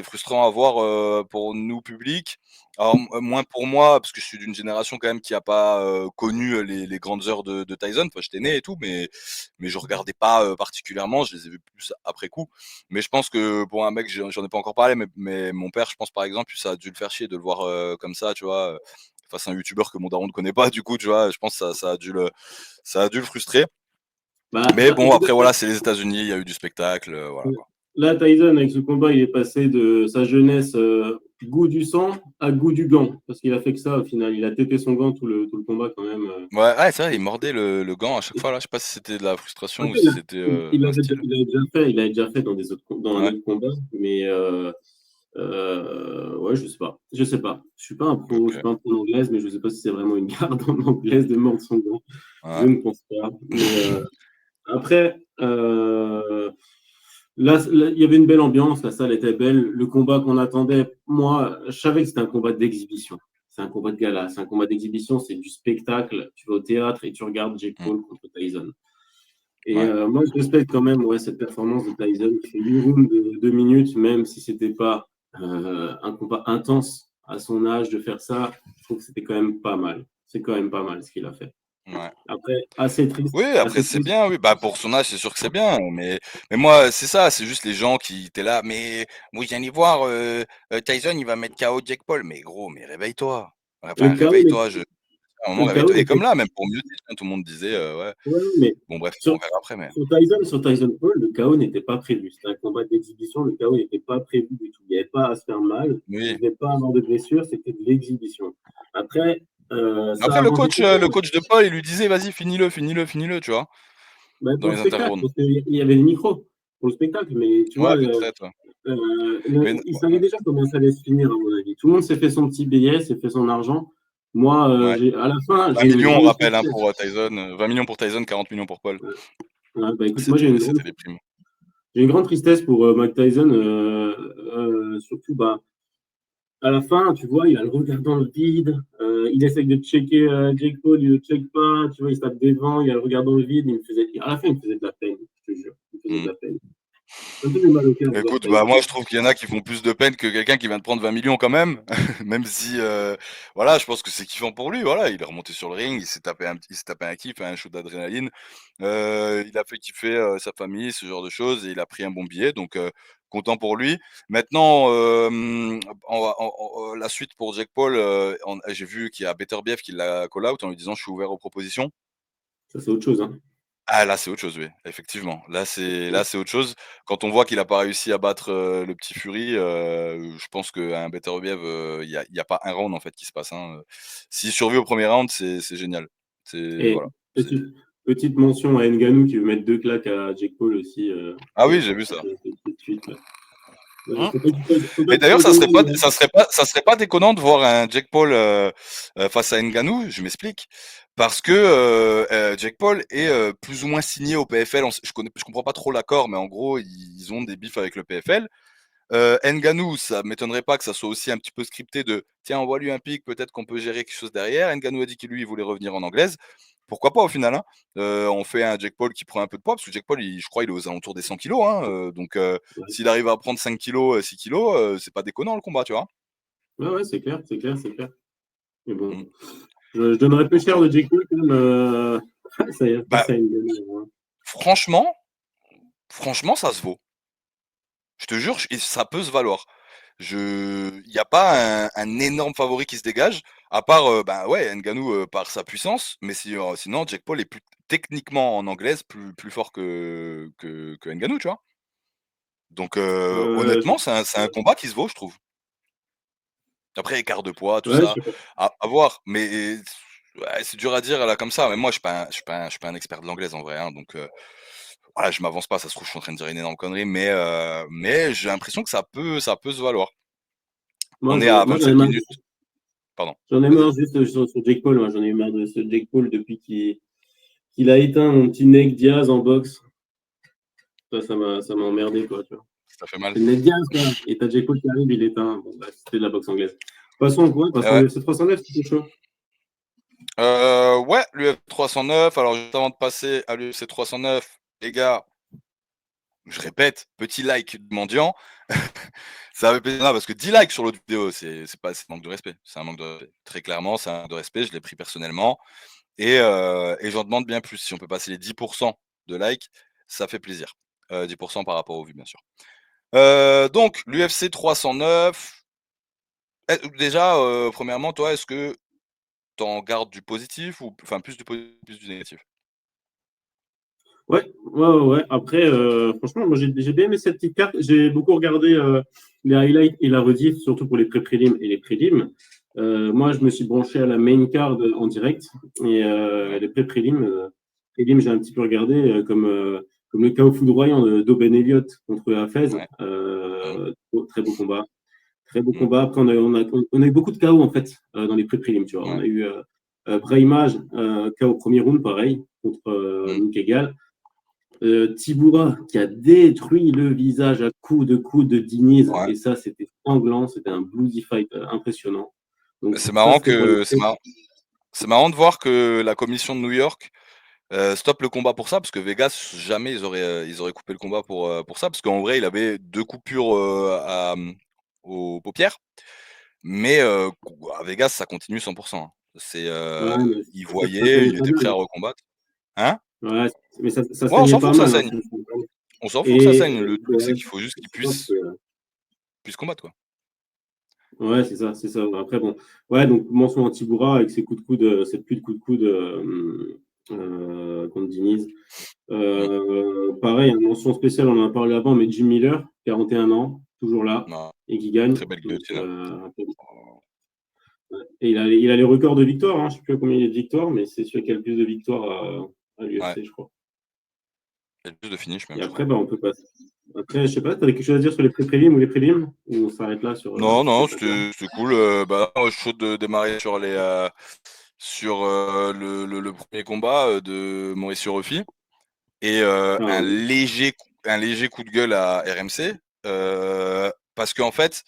frustrant à voir pour nous, public. Alors, moins pour moi, parce que je suis d'une génération quand même qui a pas connu les grandes heures de Tyson. Enfin, j'étais né et tout, mais je regardais pas particulièrement. Je les ai vus plus après coup. Mais je pense que pour un mec, j'en ai pas encore parlé, mais mon père, je pense par exemple, ça a dû le faire chier de le voir comme ça, tu vois, face à un youtubeur que mon daron ne connaît pas. Du coup, tu vois, je pense que ça a dû le frustrer. Bah, Mais bon, tout à après, fait. voilà, c'est les États-Unis, il y a eu du spectacle, voilà quoi. Là, Tyson, avec ce combat, il est passé de sa jeunesse goût du sang à goût du gant. Parce qu'il a fait que ça, au final. Il a tété son gant tout le combat, quand même. Ouais, ouais, c'est vrai, il mordait le gant à chaque fois là. Je sais pas si c'était de la frustration ou Après, si c'était un style. il avait déjà fait dans un Ouais, autre combat. Mais ouais, je sais pas. Je sais pas. Je suis ok. pas un pro d'anglaise, mais je sais pas si c'est vraiment une garde en anglaise de mordre son gant. Je Ouais. ne pense pas. Mais après, là, il y avait une belle ambiance, la salle était belle. Le combat qu'on attendait, moi, je savais que c'était un combat d'exhibition. C'est un combat de gala, c'est un combat d'exhibition, c'est du spectacle. Tu vas au théâtre et tu regardes Jake Mm. Paul contre Tyson. Et Ouais. moi, je respecte quand même cette performance de Tyson qui fait 8 rounds de 2 minutes, même si c'était pas un combat intense à son âge de faire ça. Je trouve que c'était quand même pas mal. C'est quand même pas mal ce qu'il a fait. Ouais. Après, assez triste, Oui, après assez c'est triste. bien, oui. Bah pour son âge, c'est sûr que c'est bien, mais moi c'est ça, c'est juste les gens qui étaient là. Mais vous allez voir, Tyson, il va mettre KO Jake Paul. Mais gros, mais réveille-toi. Le Enfin, chaos, réveille-toi. À un moment, le chaos réveille-toi. Et comme là, même pour mieux, tout le monde disait, ouais. Ouais, mais Bon bref, sur, on verra après, mais. sur Tyson Paul, le KO n'était pas prévu. C'était un combat d'exhibition. Le KO n'était pas prévu du tout. Il n'y avait pas à se faire mal. Il ne Oui. devait pas avoir de blessure. C'était de l'exhibition. Après, ça Après a arrangé tout le le monde. coach de Paul, il lui disait, vas-y, finis-le, finis-le, finis-le, tu vois. Bah, dans pour le les spectacle, interrounds. parce qu'il y avait des micros pour le spectacle, mais tu vois, Ouais, peut-être. Ouais. Mais il savait déjà comment ça allait se finir, à mon avis. Tout le monde s'est fait son petit billet, s'est fait son argent. Moi, ouais. à la fin, 20 j'ai eu une millions, on grande rappelle, hein, tristesse. pour Tyson. 20 millions pour Tyson, 40 millions pour Paul. Ouais. Ouais, bah, écoute, moi, j'ai C'était des primes. une grande tristesse pour Mike Tyson, surtout, bah, à la fin, tu vois, il a le regard dans le vide, il essaye de checker Jake Paul, il ne le check pas, tu vois, il se tape des vents, il a le regard dans le vide, à la fin, il me faisait de la peine, je te jure, il me faisait de Mm. la peine. Un peu de mal au cœur de voir Écoute, bah Tyson. moi je trouve qu'il y en a qui font plus de peine que quelqu'un qui vient de prendre 20 millions quand même, même si voilà, je pense que c'est kiffant pour lui. Voilà, il est remonté sur le ring, il s'est tapé un kiff, un shoot d'adrénaline. Il a fait kiffer sa famille, ce genre de choses, et il a pris un bon billet, donc content pour lui. Maintenant, la suite pour Jake Paul, j'ai vu qu'il y a Beterbiev qui l'a call out en lui disant je suis ouvert aux propositions. Ça, c'est autre chose, hein. Ah là, c'est autre chose, oui, effectivement. Là, c'est autre chose. Quand on voit qu'il a pas réussi à battre, le petit Fury, je pense qu'un Beterbiev, il y a pas un round, en fait, qui se passe, hein. S'il survit au premier round, c'est génial. C'est Et voilà, c'est petite mention à Ngannou qui veut mettre 2 claques à Jake Paul aussi, ah oui, j'ai vu ça. tout de suite, là. Mmh. Faut pas Et qu'il d'ailleurs, fasse de mal, hein. ça serait pas déconnant de voir un Jake Paul, face à Ngannou, je m'explique. Parce que, Jake Paul est, plus ou moins signé au PFL. Je comprends pas trop l'accord, mais en gros, ils ont des bifs avec le PFL. Ngannou, ça m'étonnerait pas que ça soit aussi un petit peu scripté de tiens, envoie-lui un pic, peut-être qu'on peut gérer quelque chose derrière. Ngannou a dit que lui, il voulait revenir en anglaise. Pourquoi pas au final, hein. On fait un Jake Paul qui prend un peu de poids, parce que Jake Paul, je crois, il est aux alentours des 100 kilos, hein. Donc, Ouais, s'il arrive à prendre 5 kilos, 6 kilos, c'est pas déconnant le combat, tu vois. ouais, ouais, c'est clair, c'est clair, c'est clair. Mais bon, Mm. je donnerais plus Donc, cher de Jake Paul quand même, ça y est, bah, face à Ngannou, hein. franchement, franchement, ça se vaut. Je te jure, et ça peut se valoir. Il n'y a pas un énorme favori qui se dégage, à part, bah, ouais, Ngannou, par sa puissance, mais sinon Jake Paul est plus techniquement en anglaise plus fort que Ngannou, tu vois? Donc Je honnêtement, c'est un combat qui se vaut, je trouve. Après écart de poids, tout ouais, je ça, sais pas. à voir, mais ouais, c'est dur à dire là comme ça, mais moi je suis pas un expert de l'anglaise en vrai, hein, donc voilà, je m'avance pas, ça se trouve je suis en train de dire une énorme connerie, mais j'ai l'impression que ça peut se valoir. On est à Moi, j'en ai 25 marre, minutes. Pardon, j'en ai vas-y. marre juste sur Jake Paul, moi, j'en ai eu marre de ce Jake Paul depuis qu'il a éteint mon petit Nate Diaz en boxe. Ça m'a emmerdé, quoi, tu vois. Ça fait mal. C'est le Nate Diaz, quoi. Et t'as Jake Paul qui arrive, il éteint. Bon, bah, c'était de la boxe anglaise. Passons, quoi, Eh passons ouais. au UFC 309, c'était chaud. Ouais, l'UF 309. Alors, juste avant de passer à l'UFC 309, les gars, je répète, petit like de mendiant. Ça fait plaisir, non, parce que 10 likes sur l'autre vidéo, c'est un manque de respect. C'est un manque de respect. Très clairement, c'est un manque de respect. Je l'ai pris personnellement. Et j'en demande bien plus. Si on peut passer les 10% de likes, ça fait plaisir. 10% par rapport aux vues, bien sûr. Donc, l'UFC 309. Déjà, premièrement, toi, est-ce que t'en gardes du positif ou enfin plus du positif, plus du négatif? Ouais, ouais, ouais, ouais. Après, franchement, moi, j'ai bien aimé cette petite carte. J'ai beaucoup regardé les highlights et la rediff, surtout pour les pré-prélims et les prélims. Moi, je me suis branché à la main card en direct. Et Ouais, les pré-prélims, j'ai un petit peu regardé, comme le chaos foudroyant d'Oben Elliott contre Hafez. ouais. Mmh, Très beau combat. Très beau mmh, combat. Après, on a eu beaucoup de KO, en fait, dans les pré-prélims, tu vois. On ouais, a eu Brahimaj, KO au premier round, pareil, contre mmh. Nick Egal. Tibura qui a détruit le visage à coups de Diniz. Ouais. Et ça, c'était sanglant. C'était un bloody fight impressionnant. Donc, C'est ça, marrant c'était pour les que c'est marrant de voir que la commission de New York, stoppe le combat pour ça, parce que Vegas, jamais ils auraient coupé le combat pour ça, parce qu'en vrai, il avait 2 coupures, aux paupières, mais à Vegas, ça continue 100, hein. Ouais, mais Il ça voyait, saignait il pas était prêt à mal. recombattre. Hein? Ouais, mais ça Ouais, on saignait s'en fout pas que ça mal, hein, saigne. franchement. On s'en fout que ça Et saigne. Le truc, c'est ouais, qu'il faut juste c'est qu'il sûr puisse que. puisse combattre, quoi. Ouais, c'est ça, c'est ça. Après, bon. Ouais, donc, mention à Tibura avec ses coups de coude, ses pluies de coups de coude contre Diniz. Mmh. Pareil, une mention spéciale, on en a parlé avant, mais Jim Miller, 41 ans, toujours là, Non, et qui gagne. très belle Donc, guillotine, hein. et il a les records de victoires, hein. Je ne sais plus combien il y a de victoires, mais c'est celui qui a le plus de victoires à Ouais. l'UFC, je crois. Il y a plus de finish même, Et je crois. après, on peut passer. Après, je sais pas, tu avais quelque chose à dire sur les pré-prélims ou les prélims? Ou on s'arrête là Non, sur non, cette affaire? c'était cool. Je suis chaud de démarrer sur le premier combat de Mauricio Ruffi et Ah oui. un léger coup de gueule à RMC parce qu'en fait,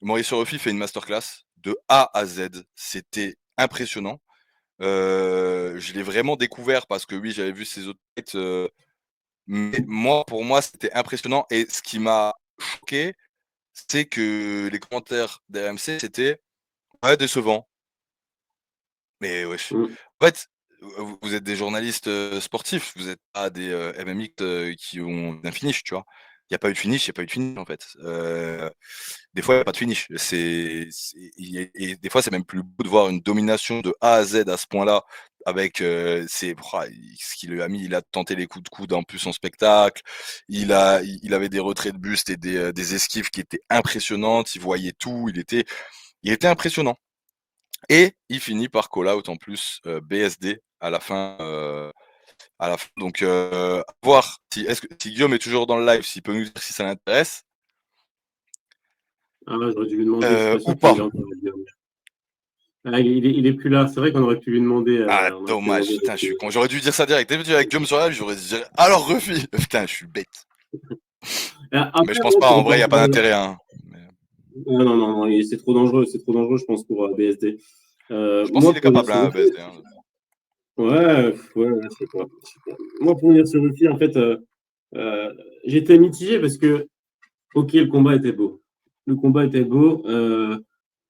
Mauricio Ruffi fait une masterclass de A à Z. C'était impressionnant. Je l'ai vraiment découvert parce que oui, j'avais vu ses autres fights, mais pour moi, c'était impressionnant et ce qui m'a choqué, c'est que les commentaires d'RMC, c'était: «Ouais, décevant». Mais wesh, Mm. en fait, vous êtes des journalistes, sportifs, vous êtes pas des, MMX, qui ont un finish, tu vois? Il y a pas eu de finish, il y a pas eu de finish, en fait. Des fois, il y a pas de finish. C'est il est et des fois, c'est même plus beau de voir une domination de A à Z à ce point-là avec, ce qu'il lui a mis, il a tenté les coups de coude en plus en spectacle. Il avait des retraits de buste et des esquives qui étaient impressionnantes. Il voyait tout, il était impressionnant. Et il finit par call out en plus, BSD à la fin donc à voir si Guillaume est toujours dans le live, s'il peut nous dire si ça l'intéresse, Ah, j'aurais dû lui demander, je suis pas ou sûr qu'il pas. est encore là. Ah, il est plus là. C'est vrai qu'on aurait pu lui demander. Ah On aurait pu lui dommage, demander putain je suis con, j'aurais dû dire ça direct. Dès que tu es avec Guillaume sur live, j'aurais dû dire: «Alors Ruffy!» Putain je suis bête. Mais je Après, pense moi, pas, en vrai il y a pas d'intérêt, hein. Mais non, non, non, non, c'est trop dangereux. C'est trop dangereux, je pense, pour BSD. je pense qu'il Moi, est pour venir capable, sur hein, Rufi, BSD, hein. ouais, je sais pas. Moi, pour venir sur Rufi, en fait, euh, j'étais mitigé parce que, ok, le combat était beau. Le combat était beau,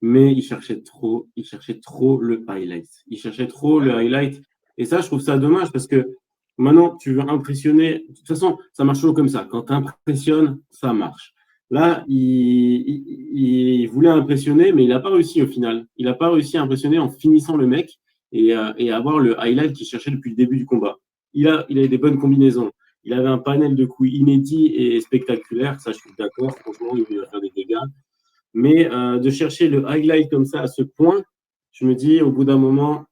mais il cherchait trop le highlight. Il cherchait trop le highlight. Et ça, je trouve ça dommage parce que maintenant, tu veux impressionner. De toute façon, ça marche toujours comme ça. Quand tu impressionnes, ça marche. Là, il voulait impressionner, mais il n'a pas réussi au final. Il n'a pas réussi à impressionner en finissant le mec et avoir le highlight qu'il cherchait depuis le début du combat. Il a des bonnes combinaisons. Il avait un panel de coups inédits et spectaculaires, ça je suis d'accord, franchement, il va faire des dégâts. Mais de chercher le highlight comme ça à ce point, je me dis au bout d'un moment,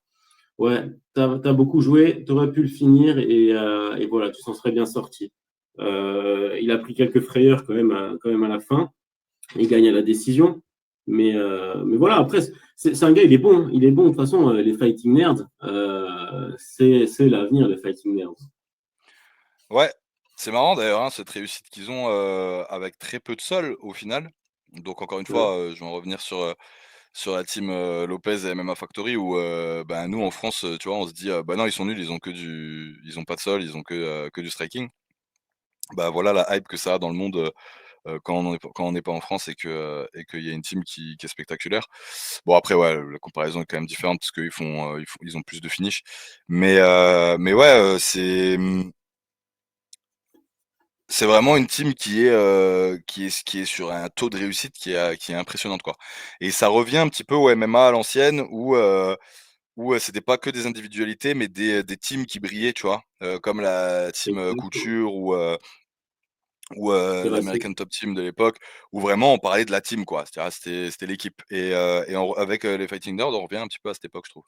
ouais, tu as beaucoup joué, tu aurais pu le finir et voilà, tu s'en serais bien sorti. Il a pris quelques frayeurs quand même à la fin, il gagne à la décision. Mais voilà, après, c'est un gars, il est bon. De toute façon, les Fighting Nerds, c'est l'avenir, les Fighting Nerds. Ouais, c'est marrant d'ailleurs, hein, cette réussite qu'ils ont, avec très peu de sol au final. Donc encore une Ouais. fois, je vais en revenir sur la team, Lopez et MMA Factory où, ben, nous en France, tu vois, on se dit: «Bah non, ils sont nuls, ils ont pas de sol, ils ont que du striking». Bah, voilà la hype que ça a dans le monde, quand on n'est pas en France et qu'il y a une team qui est spectaculaire. Bon après ouais, la comparaison est quand même différente parce ils ont plus de finish. Mais ouais, c'est vraiment une team qui est sur un taux de réussite qui est impressionnante, quoi. Et ça revient un petit peu au MMA à l'ancienne où c'était pas que des individualités, mais des teams qui brillaient, tu vois? Comme la team, Exactement. Couture ou Terrassé. l'American Top Team de l'époque, où vraiment on parlait de la team, quoi. C'est-à-dire c'était l'équipe avec, les Fighting Nerds, on revient un petit peu à cette époque, je trouve.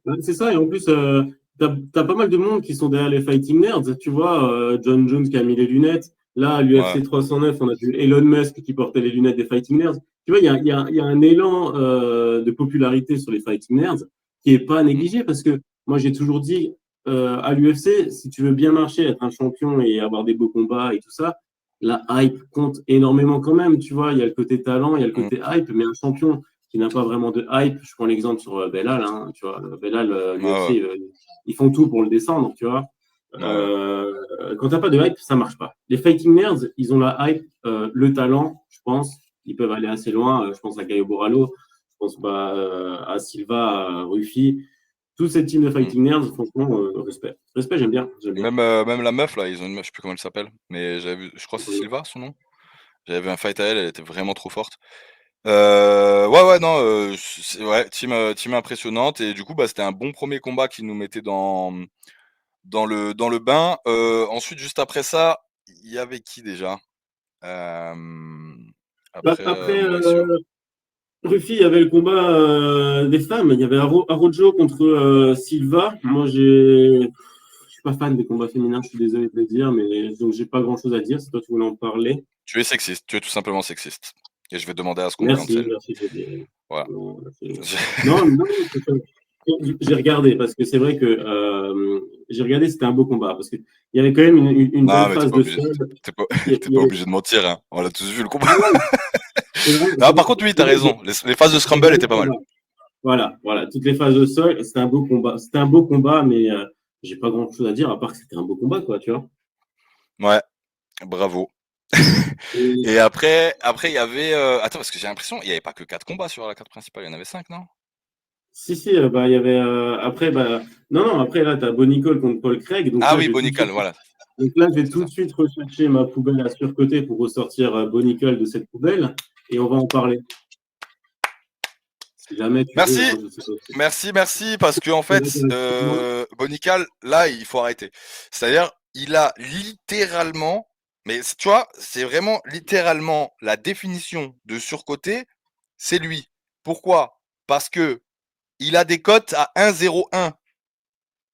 Ouais, c'est ça, et en plus, t'as pas mal de monde qui sont derrière les Fighting Nerds. Tu vois, John Jones qui a mis les lunettes. Là, à Ouais. l'UFC 309, on a vu Elon Musk qui portait les lunettes des Fighting Nerds. Tu vois, il y a un élan de popularité sur les Fighting Nerds qui est pas Mmh. négligé parce que moi, j'ai toujours dit à l'UFC, si tu veux bien marcher, être un champion et avoir des beaux combats et tout ça, la hype compte énormément quand même. Tu vois, il y a le côté talent, il y a le Mmh. côté hype, mais un champion qui n'a pas vraiment de hype. Je prends l'exemple sur Belal, hein, tu vois, Belal, Ouais, ouais. l'UFC, ils font tout pour le descendre, tu vois. Ouais, ouais. Quand t'as pas de hype, ça marche pas. Les Fighting Nerds, ils ont la hype, le talent, je pense. Ils peuvent aller assez loin. Je pense à Caio Borrallo, je pense pas à Silva, à Ruffi. Tous ces teams de Mmh. Fighting Nerds, franchement, respect. Respect, j'aime bien. J'aime bien. Même la meuf là, ils ont une meuf, je sais plus comment elle s'appelle, mais j'avais vu, je crois que c'est Silva son nom? J'avais vu un fight à elle, elle était vraiment trop forte. Ouais, ouais, non, c'est ouais, team impressionnante et du coup, bah, c'était un bon premier combat qui nous mettait dans le bain. Ensuite, juste après ça, il y avait qui déjà? Bah, Après, après, Mauricio? Ruffi, il y avait le combat des femmes. Il y avait Arrojo contre Silva. Moi, j'ai pas fan des combats féminins, je suis désolé de le dire, mais donc j'ai pas grand-chose à dire. Si toi tu voulais en parler. Tu es sexiste, tu es tout simplement sexiste. Et je vais demander à ce qu'on me Merci, cancel. merci. Voilà. Non, non, c'est pas- j'ai regardé parce que c'est vrai que j'ai regardé, c'était un beau combat parce qu'il y avait quand même une Non, belle mais phase de sol. t'es pas, Il t'es y pas avait- obligé de mentir, hein. On l'a tous vu le combat. Non, c'est vrai, Non, par contre, oui, t'as raison. Les phases de c'est un scramble beau étaient pas mal. combat. Voilà, toutes les phases de sol, c'était un beau combat. C'était un beau combat, mais j'ai pas grand-chose à dire à part que c'était un beau combat, quoi, tu vois. Ouais, bravo. Et Et après, il y avait. Attends, parce que j'ai l'impression, il n'y avait pas que 4 combats sur la carte principale, il y en avait 5, non? si, bah, il y avait après, bah, non, après là, t'as Bonnie Cole contre Paul Craig, donc Ah là, oui, je vais tout de Bonical, suite, voilà. donc là, je vais C'est tout ça. de suite rechercher ma poubelle à surcoté pour ressortir Bonnie Cole de cette poubelle et on va en parler. Si jamais tu veux, Merci, hein, je sais pas. merci, parce que en C'est fait, intéressant. Bonical, là, il faut arrêter. C'est-à-dire, il a littéralement, mais tu vois, c'est vraiment littéralement la définition de surcoté, c'est lui. Pourquoi? Parce que il a des cotes à 1,01.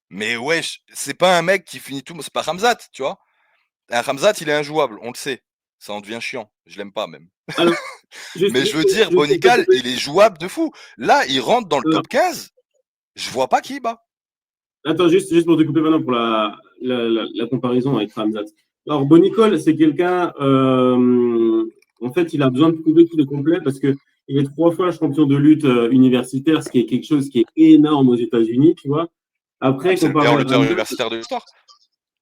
Mais wesh, c'est pas un mec qui finit tout, c'est pas Ramzat, tu vois. Un Ramzat, il est injouable, on le sait. Ça en devient chiant. Je l'aime pas même. Alors, Mais je veux dire, Bonical, il est jouable de fou. Là, il rentre dans le alors, top 15. Je vois pas qui il bat. attends, juste pour te couper maintenant pour la comparaison avec Ramzat. Alors, Bonicol, c'est quelqu'un, en fait, il a besoin de prouver qu'il est complet parce que il est 3 fois champion de lutte universitaire, ce qui est quelque chose qui est énorme aux États-Unis, tu vois. Après, C'est le meilleur comparé à lutteur Ramzat, universitaire de l'histoire.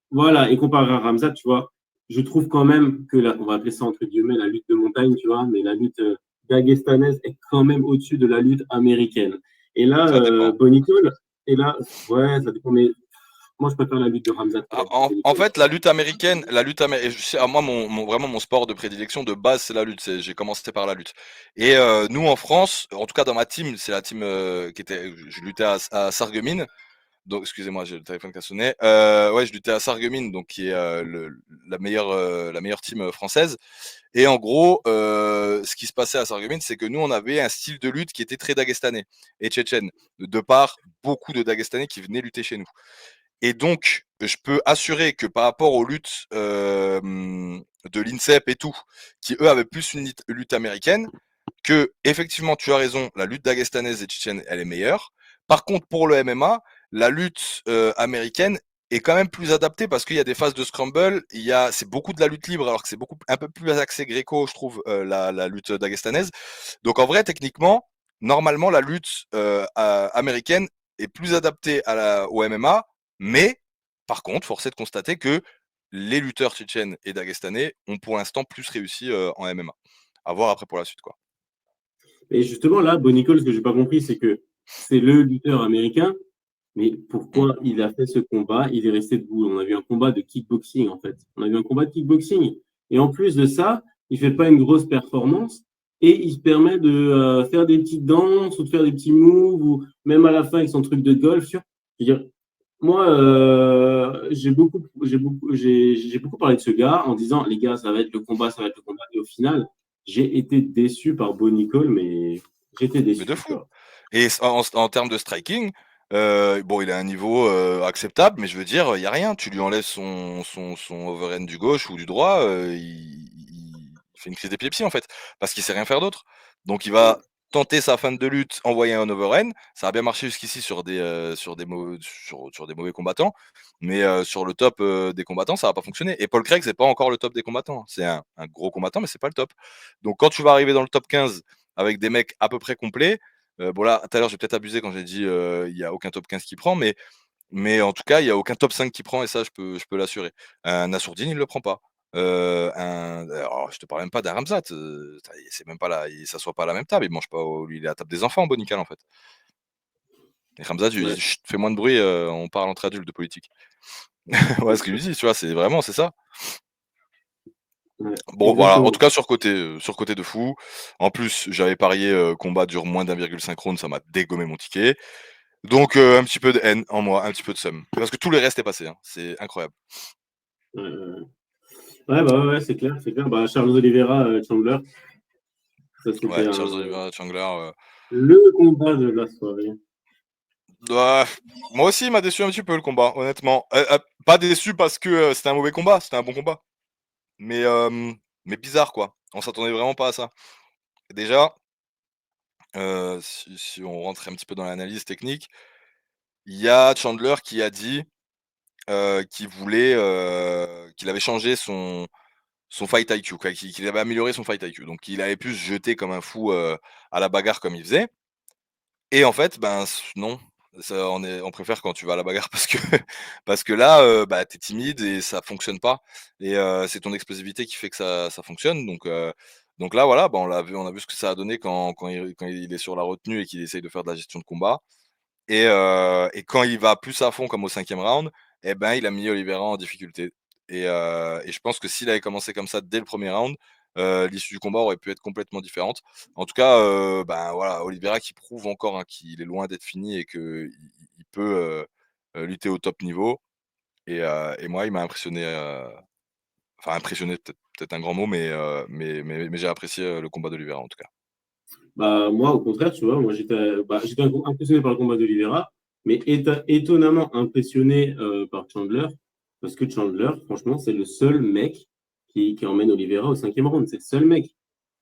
voilà, et comparé à Ramzat, tu vois, je trouve quand même que on va appeler ça entre guillemets la lutte de montagne, tu vois, mais la lutte dagestanaise est quand même au-dessus de la lutte américaine. Et là, Ça dépend. Bonicol, et là, ouais, ça dépend, mais moi, je préfère la lutte de Ramzat que la lutte de En Bonicol. fait, la lutte américaine, moi, vraiment, mon sport de prédilection de base, c'est la lutte. J'ai commencé par la lutte. Et nous, en France, en tout cas dans ma team, c'est la team qui était, je luttais à Sarreguemines. Donc, excusez-moi, j'ai le téléphone qui a sonné. Ouais, je luttais à Sarreguemines, donc qui est la meilleure team française. Et en gros, ce qui se passait à Sarreguemines, c'est que nous, on avait un style de lutte qui était très dagestanais et tchétchène, de par beaucoup de Dagestanais qui venaient lutter chez nous. Et donc, je peux assurer que par rapport aux luttes de l'INSEP et tout, qui eux avaient plus une lutte américaine, que effectivement, tu as raison, la lutte dagestanaise et tchétchène, elle est meilleure. Par contre, pour le MMA, la lutte américaine est quand même plus adaptée parce qu'il y a des phases de scramble, c'est beaucoup de la lutte libre alors que c'est un peu plus axé gréco, je trouve, la lutte dagestanaise. Donc en vrai, techniquement, normalement, la lutte américaine est plus adaptée au MMA, mais par contre, force est de constater que les lutteurs tchétchènes et dagestanais ont pour l'instant plus réussi en MMA. À voir après pour la suite, quoi. Et justement, là, Bonicol, ce que j'ai pas compris, c'est que c'est le lutteur américain, mais Mm. pourquoi il a fait ce combat? Il est resté debout. On a vu un combat de kickboxing, en fait. On a vu un combat de kickboxing. Et en plus de ça, il fait pas une grosse performance et il se permet de faire des petites danses ou de faire des petits moves ou même à la fin avec son truc de golf. Tu vois. Je veux dire, moi, j'ai beaucoup parlé de ce gars en disant, les gars, ça va être le combat, ça va être le combat. Et au final, j'ai été déçu par Bo Nicole, mais j'étais Mais de déçu, tu fou. vois. Et en termes de striking, bon, il a un niveau acceptable, mais je veux dire, il n'y a rien. Tu lui enlèves son overhand du gauche ou du droit, il fait une crise d'épilepsie en fait, parce qu'il sait rien faire d'autre. Donc il va tenter sa fin de lutte, envoyer un overhand. Ça a bien marché jusqu'ici sur sur des mauvais combattants, mais sur le top des combattants, ça va pas fonctionner. Et Paul Craig, c'est pas encore le top des combattants. C'est un gros combattant, mais c'est pas le top. Donc quand tu vas arriver dans le top 15 avec des mecs à peu près complets. Bon là, tout à l'heure, j'ai peut-être abusé quand j'ai dit il n'y a aucun top 15 qui prend, mais en tout cas, il n'y a aucun top 5 qui prend, et ça, je peux l'assurer. Un Nassourdine, il ne le prend pas. Alors, je te parle même pas d'un Ramzat, c'est même pas là, il s'assoit pas à la même table, il mange pas, lui, il est à la table des enfants, Bonical, en fait. Et Ramzat, je lui Ouais, dis, chut, fais moins de bruit, on parle entre adultes de politique. Ouais, ce qu'il lui dit, tu vois, c'est ça. ouais, Bon, voilà, en exactement. tout cas, surcoté de fou. En plus, j'avais parié combat dure moins d'1,5 round, ça m'a dégommé mon ticket. Donc, un petit peu de haine en moi, un petit peu de seum. Parce que tout le reste est passé, hein. C'est incroyable. Ouais, bah ouais, c'est clair, c'est clair. Bah, Charles Oliveira, Chandler, ça Ouais, c'était Charles Oliveira Chandler. le combat de la soirée. Bah, moi aussi, il m'a déçu un petit peu le combat, honnêtement. Pas déçu parce que c'était un mauvais combat, c'était un bon combat. Mais bizarre, quoi. On s'attendait vraiment pas à ça. Déjà, si on rentre un petit peu dans l'analyse technique, il y a Chandler qui a dit qu'il avait changé son fight IQ, quoi, qu'il avait amélioré son fight IQ. Donc il avait pu se jeter comme un fou à la bagarre comme il faisait. Et en fait, ben non, on préfère quand tu vas à la bagarre parce que là, bah, tu es timide et ça fonctionne pas et c'est ton explosivité qui fait que ça fonctionne donc là, voilà, bah, on a vu ce que ça a donné quand il est sur la retenue et qu'il essaye de faire de la gestion de combat et quand il va plus à fond comme au 5e round et ben, il a mis Oliveira en difficulté et je pense que s'il avait commencé comme ça dès le 1er round, l'issue du combat aurait pu être complètement différente. En tout cas, ben, voilà, Oliveira qui prouve encore, hein, qu'il est loin d'être fini et qu'il peut, lutter au top niveau et moi, il m'a impressionné, enfin impressionné, peut-être un grand mot, mais j'ai apprécié, le combat d'Oliveira, en tout cas. Bah, moi, au contraire, tu vois, moi, j'étais impressionné par le combat d'Oliveira, mais étonnamment impressionné par Chandler, parce que Chandler, franchement, c'est le seul mec qui emmène Oliveira au 5e round. C'est le seul mec.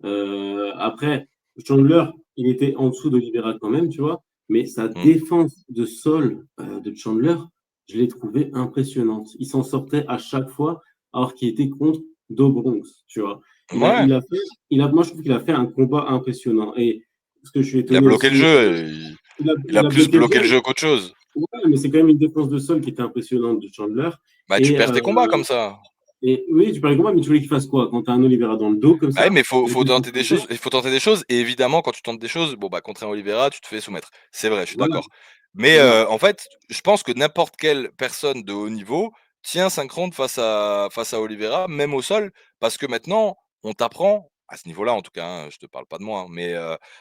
Après, Chandler, il était en dessous d'Oliveira quand même, tu vois, mais sa Mmh. défense de sol de Chandler, je l'ai trouvé impressionnante. Il s'en sortait à chaque fois, alors qu'il était contre Do Bronx, tu vois. Ouais, Moi, je trouve qu'il a fait un combat impressionnant. Et ce que je suis il a étonné bloqué le aussi, jeu, il a il a plus bloqué le bloqué le jeu, jeu qu'autre chose. ouais, mais c'est quand même une défense de sol qui était impressionnante de Chandler. Bah, tu Et, perds tes combats comme ça. et oui, tu parlais de combat, mais tu voulais qu'il fasse quoi? Quand tu as un Oliveira dans le dos comme Bah, oui, ça, mais faut avec faut une tenter des choses difficulté, il faut tenter des choses et évidemment, quand tu tentes des choses, bon, bah, contre un Oliveira, tu te fais soumettre. C'est vrai, je suis voilà, d'accord. Mais voilà. en fait, je pense que n'importe quelle personne de haut niveau tient 5 rounds face à Oliveira, même au sol, parce que maintenant, on t'apprend, à ce niveau-là en tout cas, hein, je te parle pas de moi, hein, mais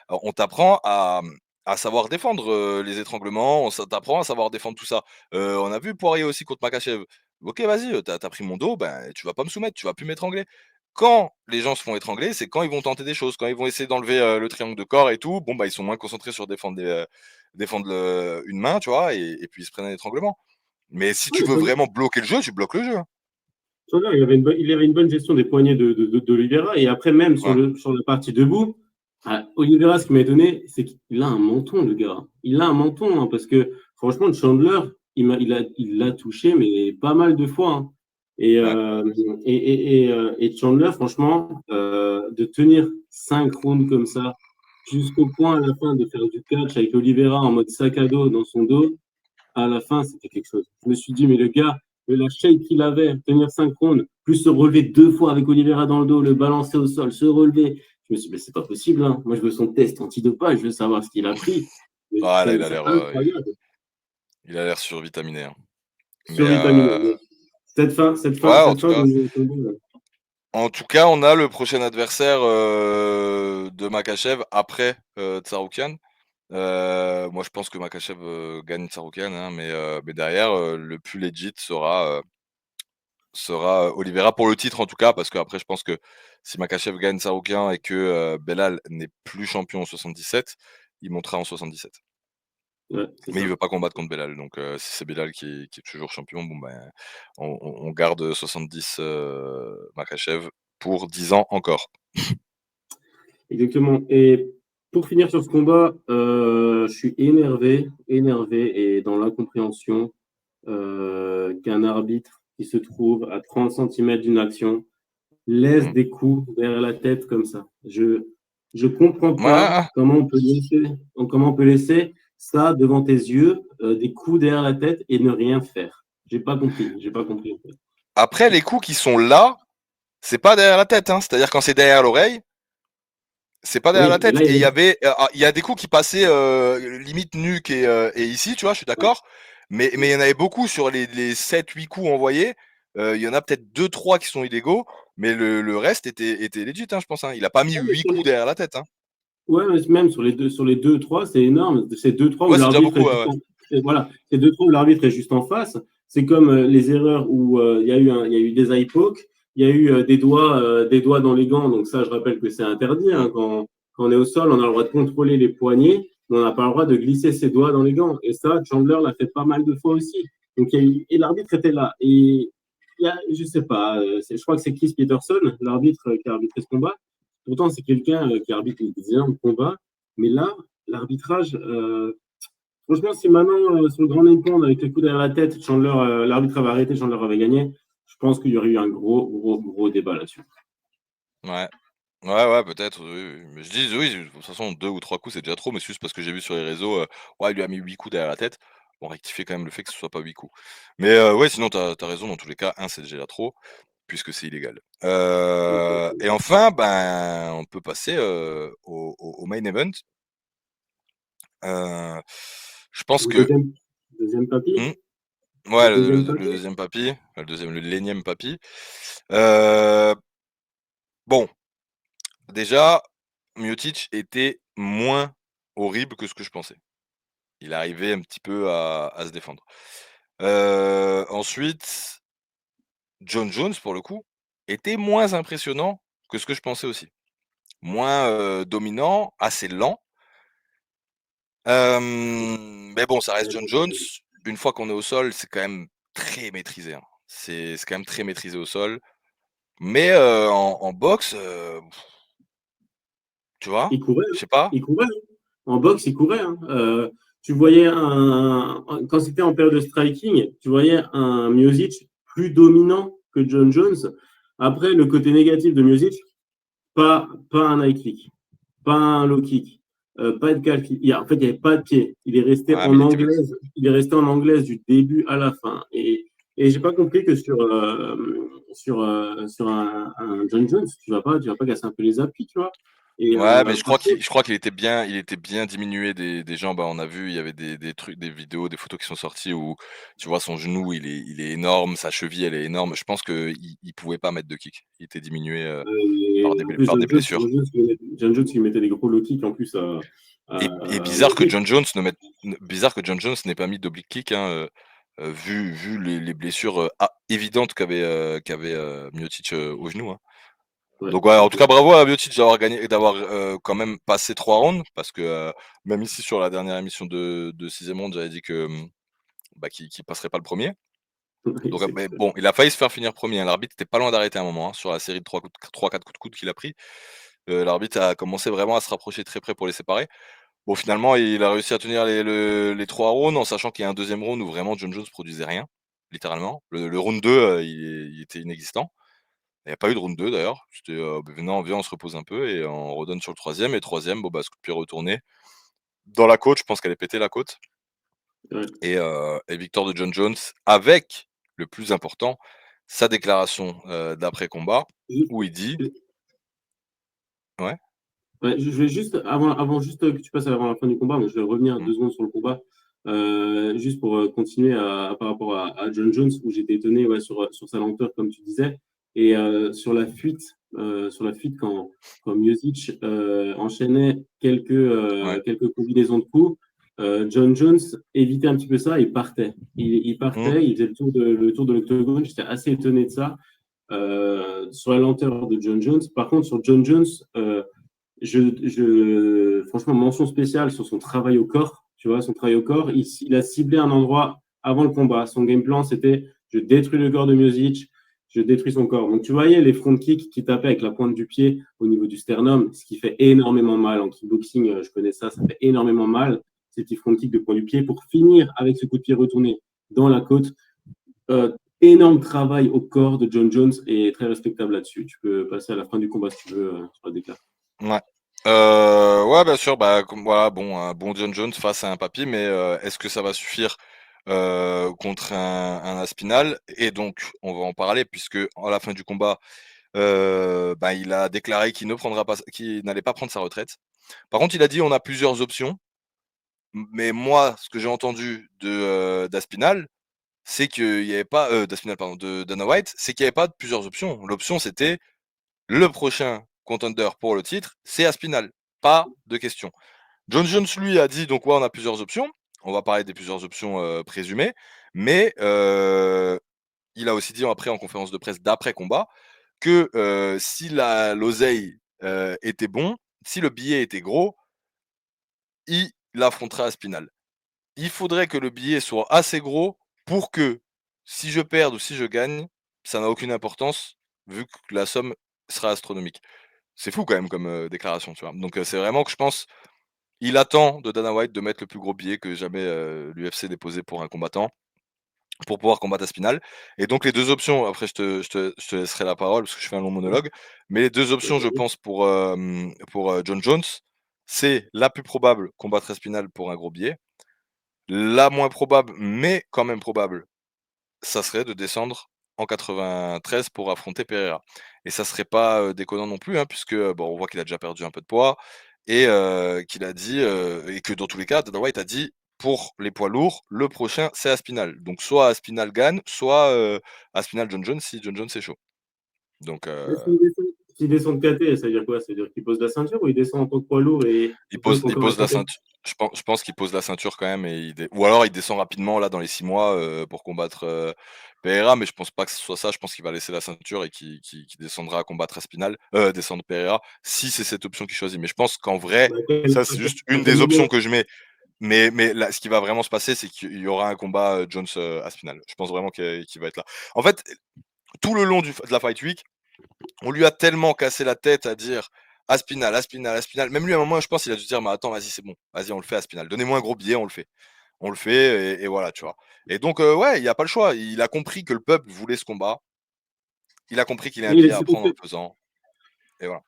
on t'apprend à savoir défendre, les étranglements, t'apprend à savoir défendre tout ça. On a vu Poirier aussi contre Makhachev. OK, vas-y, tu as pris mon dos, ben, tu vas pas me soumettre, tu vas plus m'étrangler. Quand les gens se font étrangler, c'est quand ils vont tenter des choses, quand ils vont essayer d'enlever, le triangle de corps et tout, bon, bah, ils sont moins concentrés sur défendre une main, tu vois? Et puis ils se prennent un étranglement. Mais si Ouais, tu mais veux vraiment bloquer le jeu, tu bloques le jeu, hein. Chandler, il avait une bonne gestion des poignets d'Oliveira. Et après, même Ouais. sur la partie debout, Oliveira, ce qui m'a étonné, c'est qu'il a un menton, le gars. Il a un menton, hein, parce que franchement, Chandler, il l'a touché, mais pas mal de fois, hein. Et, Ouais. et Chandler, franchement, de tenir 5 rounds comme ça, jusqu'au point à la fin de faire du catch avec Oliveira en mode sac à dos dans son dos, à la fin, c'était quelque chose. Je me suis dit, mais le gars, la shape qu'il avait, tenir 5 rounds, plus se relever 2 fois avec Oliveira dans le dos, le balancer au sol, se relever. Je me suis dit, mais c'est pas possible, hein. Moi, je veux son test antidopage, je veux savoir ce qu'il a pris. Mais Ah là, c'est incroyable. il a l'air survitaminé, hein. Mais Survitaminé. Mais ouais, cette fin de combat, en tout cas, on a le prochain adversaire, de Makhachev après, Tsarukyan. Moi, je pense que Makhachev, gagne Tsarukyan, hein, mais derrière, le plus legit sera Oliveira pour le titre en tout cas, parce qu'après je pense que si Makhachev gagne Tsarukyan et que, Belal n'est plus champion en 77, il montera en 77. ouais, c'est Mais il ça. veut pas combattre contre Belal, donc si c'est Belal qui est toujours champion, bon ben, on garde 70, Makhachev pour 10 ans encore. Exactement. Et pour finir sur ce combat, je suis énervé et dans l'incompréhension qu'un arbitre qui se trouve à 30 centimètres d'une action laisse Mmh. des coups derrière la tête comme ça. Je comprends pas Ouais, comment on peut laisser ça devant tes yeux, des coups derrière la tête et ne rien faire. J'ai pas compris en fait. après les coups qui sont là, c'est pas derrière la tête, hein. C'est-à-dire quand c'est derrière l'oreille, c'est pas derrière la Oui, mais tête là, et il y a des coups qui passaient, limite nuque et ici, tu vois? Je suis d'accord, mais il y en avait beaucoup sur les 7-8 coups envoyés, il y en a peut-être deux trois qui sont illégaux, mais le reste était legit, hein, je pense, hein. Il a pas mis ouais, mais 8 coups derrière la tête, hein. ouais, mais même sur les deux, trois, c'est énorme. C'est deux, trois où Ouais, c'est déjà l'arbitre beaucoup, est ouais, juste ouais. voilà, c'est deux, trois où l'arbitre est juste en face. C'est comme les erreurs où il y a eu des eye poke, il y a eu des doigts dans les gants. Donc ça, je rappelle que c'est interdit, Mmh. hein. Quand on est au sol, on a le droit de contrôler les poignets. mais on n'a pas le droit de glisser ses doigts dans les gants. Et ça, Chandler l'a fait pas mal de fois aussi. Donc, et l'arbitre était là. Et il y a, je sais pas, je crois que c'est Chris Peterson, l'arbitre qui a arbitré ce combat. Pourtant, c'est quelqu'un qui arbitre des énormes combats. Mais là, l'arbitrage, franchement, si maintenant, sur le grand ping avec le coup derrière la tête, Chandler, l'arbitre avait arrêté, Chandler avait gagné, je pense qu'il y aurait eu un gros débat là-dessus. Ouais. Ouais, peut-être, oui, oui. Mais je dis oui, de toute façon 2 ou 3 coups, c'est déjà trop, mais c'est juste parce que j'ai vu sur les réseaux, ouais, il lui a mis 8 coups derrière la tête. Bon, rectifier quand même le fait que ce soit pas 8 coups. Mais, ouais, sinon tu as raison dans tous les cas, un c'est déjà trop, puisque c'est illégal. Et enfin, ben, on peut passer, au main event. Heu, je pense Le que deuxième papy, mmh, le ouais, deuxième le papy. 2e papy, le l'énième papy. Heu, bon, déjà, Miocic était moins horrible que ce que je pensais. Il arrivait un petit peu à se défendre. Ensuite, John Jones, pour le coup, était moins impressionnant que ce que je pensais aussi. Moins, dominant, assez lent. Mais bon, ça reste John Jones. Une fois qu'on est au sol, c'est quand même très maîtrisé, hein. C'est quand même très maîtrisé au sol. Mais, en boxe, tu vois? Il courait, Je hein. sais pas. Il courait, hein. En boxe, il courait, hein. Tu voyais quand c'était en période de striking, tu voyais un Miocic plus dominant que John Jones. Après, le côté négatif de Miocic, pas un high kick, pas un low kick, pas de calf. En fait, il n'y avait pas de pied. Ouais, mais il était blessé. Il est resté en anglaise du début à la fin. Et j'ai pas compris que sur un John Jones, tu vas pas casser un peu les appuis, tu vois. Et Ouais, mais par contre, je crois qu'il était bien diminué des jambes, hein. On a vu, il y avait des trucs, des vidéos, des photos qui sont sorties où tu vois son genou, il est énorme, sa cheville, elle est énorme. Je pense qu'il pouvait pas mettre de kick. Il était diminué, et en plus, par des blessures. John Jones, il mettait des gros low kicks en plus Et à bizarre que Miocic. John Jones bizarre que John Jones n'ait pas mis d'oblique kick, hein, vu les blessures, évidentes qu'avait, Miocic, au genou, hein. Ouais, Donc ouais, c'est en tout cas clair. bravo à Miocic d'avoir gagné et d'avoir, quand même passé 3 rounds parce que, même ici sur la dernière émission de 6e round, j'avais dit que, bah, qu'il passerait pas le premier. Oui, Donc, c'est mais clair. bon, il a failli se faire finir premier, hein. L'arbitre était pas loin d'arrêter à un moment, hein, sur la série de 3-4 coups de coude qu'il a pris. L'arbitre a commencé vraiment à se rapprocher très près pour les séparer. Bon, finalement, il a réussi à tenir les 3 rounds en sachant qu'il y a un deuxième round où vraiment John Jones produisait rien, littéralement. Le round 2, il était inexistant. Il y a pas eu de round 2 d'ailleurs. C'était, beh, non, viens, on se repose un peu et on redonne sur le troisième. Et troisième, bon, bah, ce coup de pied retourné dans la côte, je pense qu'elle est pétée la côte Ouais. et victoire de John Jones avec, le plus important, sa déclaration, d'après combat où il dit ouais? Ouais, je vais juste, avant juste que tu passes avant la fin du combat, moi, je vais revenir Mmh. 2 secondes sur le combat, juste pour continuer par rapport à John Jones, où j'étais étonné ouais, sur sa lenteur, comme tu disais, et sur la fuite quand Miocic enchaînait Ouais. quelques combinaisons de coups, John Jones évitait un petit peu ça et partait. Il Mmh. partait, il faisait le tour de l'octogone, j'étais assez étonné de ça, sur la lenteur de John Jones. Par contre, sur John Jones, franchement, mention spéciale sur son travail au corps. Tu vois, son travail au corps, il a ciblé un endroit avant le combat. Son game plan, c'était je détruis le corps de Miocic, je détruis son corps. Donc, tu voyais les front kicks qui tapaient avec la pointe du pied au niveau du sternum, ce qui fait énormément mal. En kickboxing, je connais ça, ça fait énormément mal, ces petits front kicks de pointe du pied pour finir avec ce coup de pied retourné dans la côte. Énorme travail au corps de John Jones et très respectable là-dessus. Tu peux passer à la fin du combat si tu veux sur la déclaration. Ouais. Ouais, bien sûr, bah, comme voilà, bon, un bon John Jones face à un papy, mais est-ce que ça va suffire, contre un Aspinall? Et donc on va en parler puisque à la fin du combat, bah, il a déclaré qu'il n'allait pas prendre sa retraite. Par contre, il a dit: «On a plusieurs options». Mais moi, ce que j'ai entendu d'Aspinall, c'est qu'il y avait pas, d'Aspinall pardon, de Dana White, c'est qu'il y avait pas plusieurs options. L'option, c'était le prochain contender pour le titre, c'est Aspinall, pas de question. John Jones, lui, a dit donc: «Ouais, on a plusieurs options». On va parler des plusieurs options, présumées, mais il a aussi dit après en conférence de presse d'après combat que, si la l'oseille, était bon, si le billet était gros, il il affronterait Aspinal. Il faudrait que le billet soit assez gros pour que, si je perds ou si je gagne, ça n'a aucune importance, vu que la somme sera astronomique. C'est fou quand même comme, déclaration, tu vois? Donc, c'est vraiment que je pense, il attend de Dana White de mettre le plus gros billet que jamais, l'UFC déposé pour un combattant, pour pouvoir combattre Aspinal. Et donc les 2 options, après je te laisserai la parole parce que je fais un long monologue, mais les 2 options je pense pour, John Jones, c'est la plus probable, combattre Aspinal pour un gros billet. La moins probable, mais quand même probable, ça serait de descendre en 93 pour affronter Pereira. Et ça serait pas, déconnant non plus, hein, puisque, bon, on voit qu'il a déjà perdu un peu de poids et qu'il a dit, et que dans tous les cas, Dana White a dit: «Pour les poids lourds, le prochain, c'est Aspinal». Donc soit Aspinal gagne, soit, Aspinal John Jones si John Jones est chaud. Donc, Mais s'il descend de KT, ça veut dire quoi? Ça veut dire qu'il pose la ceinture ou il descend en tant que poids lourd et il il peut pose être il encore pose la affronté? ceinture. Je pense qu'il pose la ceinture quand même et ou alors il descend rapidement là dans les 6 mois, pour combattre, Pereira, mais je pense pas que ce soit ça. Je pense qu'il va laisser la ceinture et qu'il descendra à combattre Aspinal, descendre Pereira, si c'est cette option qu'il choisit. Mais je pense qu'en vrai, Bah, ça c'est juste à une quel des options moment? que je mets. Mais là, ce qui va vraiment se passer, c'est qu'il y aura un combat, Jones, Aspinal. Je pense vraiment qu'il va être là. En fait, tout le long de la Fight Week, on lui a tellement cassé la tête à dire: «Aspinal, Aspinal, Aspinal». Même lui, à un moment, je pense, il a dû se dire: «Mais attends, vas-y, c'est bon. Vas-y, on le fait Aspinal. Donnez-moi un gros billet, on le fait». On le fait et voilà, tu vois? Et donc, ouais, il y a pas le choix. Il a compris que le peuple voulait ce combat. Il a compris qu'il a un Il est billet à c'est prendre en le faisant et voilà.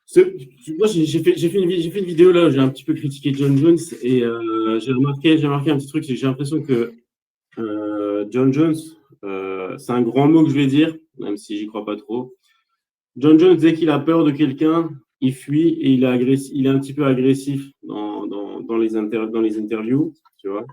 moi, j'ai fait une vidéo là où j'ai un petit peu critiqué John Jones et j'ai remarqué un petit truc, c'est que j'ai l'impression que John Jones, c'est un grand mot que je vais dire, même si j'y crois pas trop. John Jones, dès qu'il a peur de quelqu'un, il fuit et il est un petit peu agressif dans les interviews, tu vois.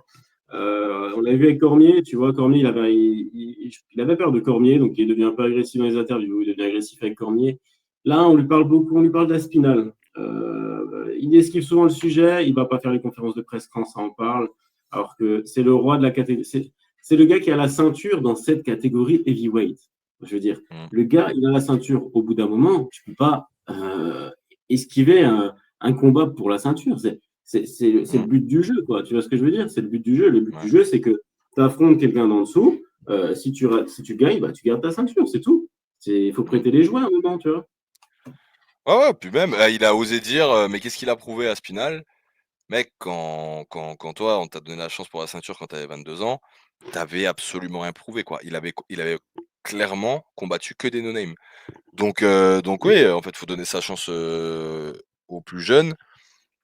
On l'a vu avec Cormier, tu vois, Cormier, il avait peur de Cormier, donc il devient un peu agressif dans les interviews, il devient agressif avec Cormier. Là, on lui parle beaucoup, on lui parle d'Aspinal. Il esquive souvent le sujet, il ne va pas faire les conférences de presse quand ça en parle, alors que c'est le roi de la catégorie. C'est le gars qui a la ceinture dans cette catégorie heavyweight. Je veux dire, Mmh. le gars, il a la ceinture. Au bout d'un moment, tu ne peux pas esquiver un combat pour la ceinture. C'est le Mmh. but du jeu, quoi. Tu vois ce que je veux dire? C'est le but du jeu. Le but Ouais. du jeu, c'est que tu affrontes quelqu'un d'en dessous. Si tu gagnes, bah, tu gardes ta ceinture, c'est tout. Il faut Mmh. prêter les jouets à un moment, tu vois. Ouais, ouais, puis même, il a osé dire, mais qu'est-ce qu'il a prouvé à Spinal? Mec, quand toi, on t'a donné la chance pour la ceinture quand tu avais 22 ans, tu avais absolument rien prouvé, quoi. Il avait clairement combattu que des no-name. Donc oui, en fait, faut donner sa chance, aux plus jeunes.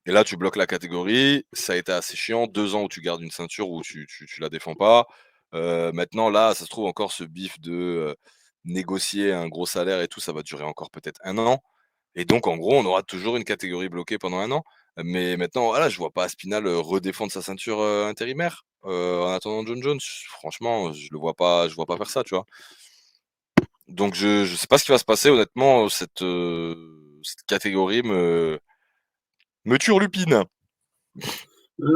Et là, tu bloques la catégorie. Ça a été assez chiant. 2 ans où tu gardes une ceinture où tu la défends pas. Maintenant, là, ça se trouve encore ce bif de, négocier un gros salaire et tout, ça va durer encore peut-être 1 an. Et donc, en gros, on aura toujours une catégorie bloquée pendant 1 an. Mais maintenant, voilà, je vois pas Aspinal, redéfendre sa ceinture, intérimaire, en attendant John Jones. Franchement, je le vois pas faire ça, tu vois? Donc je sais pas ce qui va se passer honnêtement, cette catégorie me turlupine.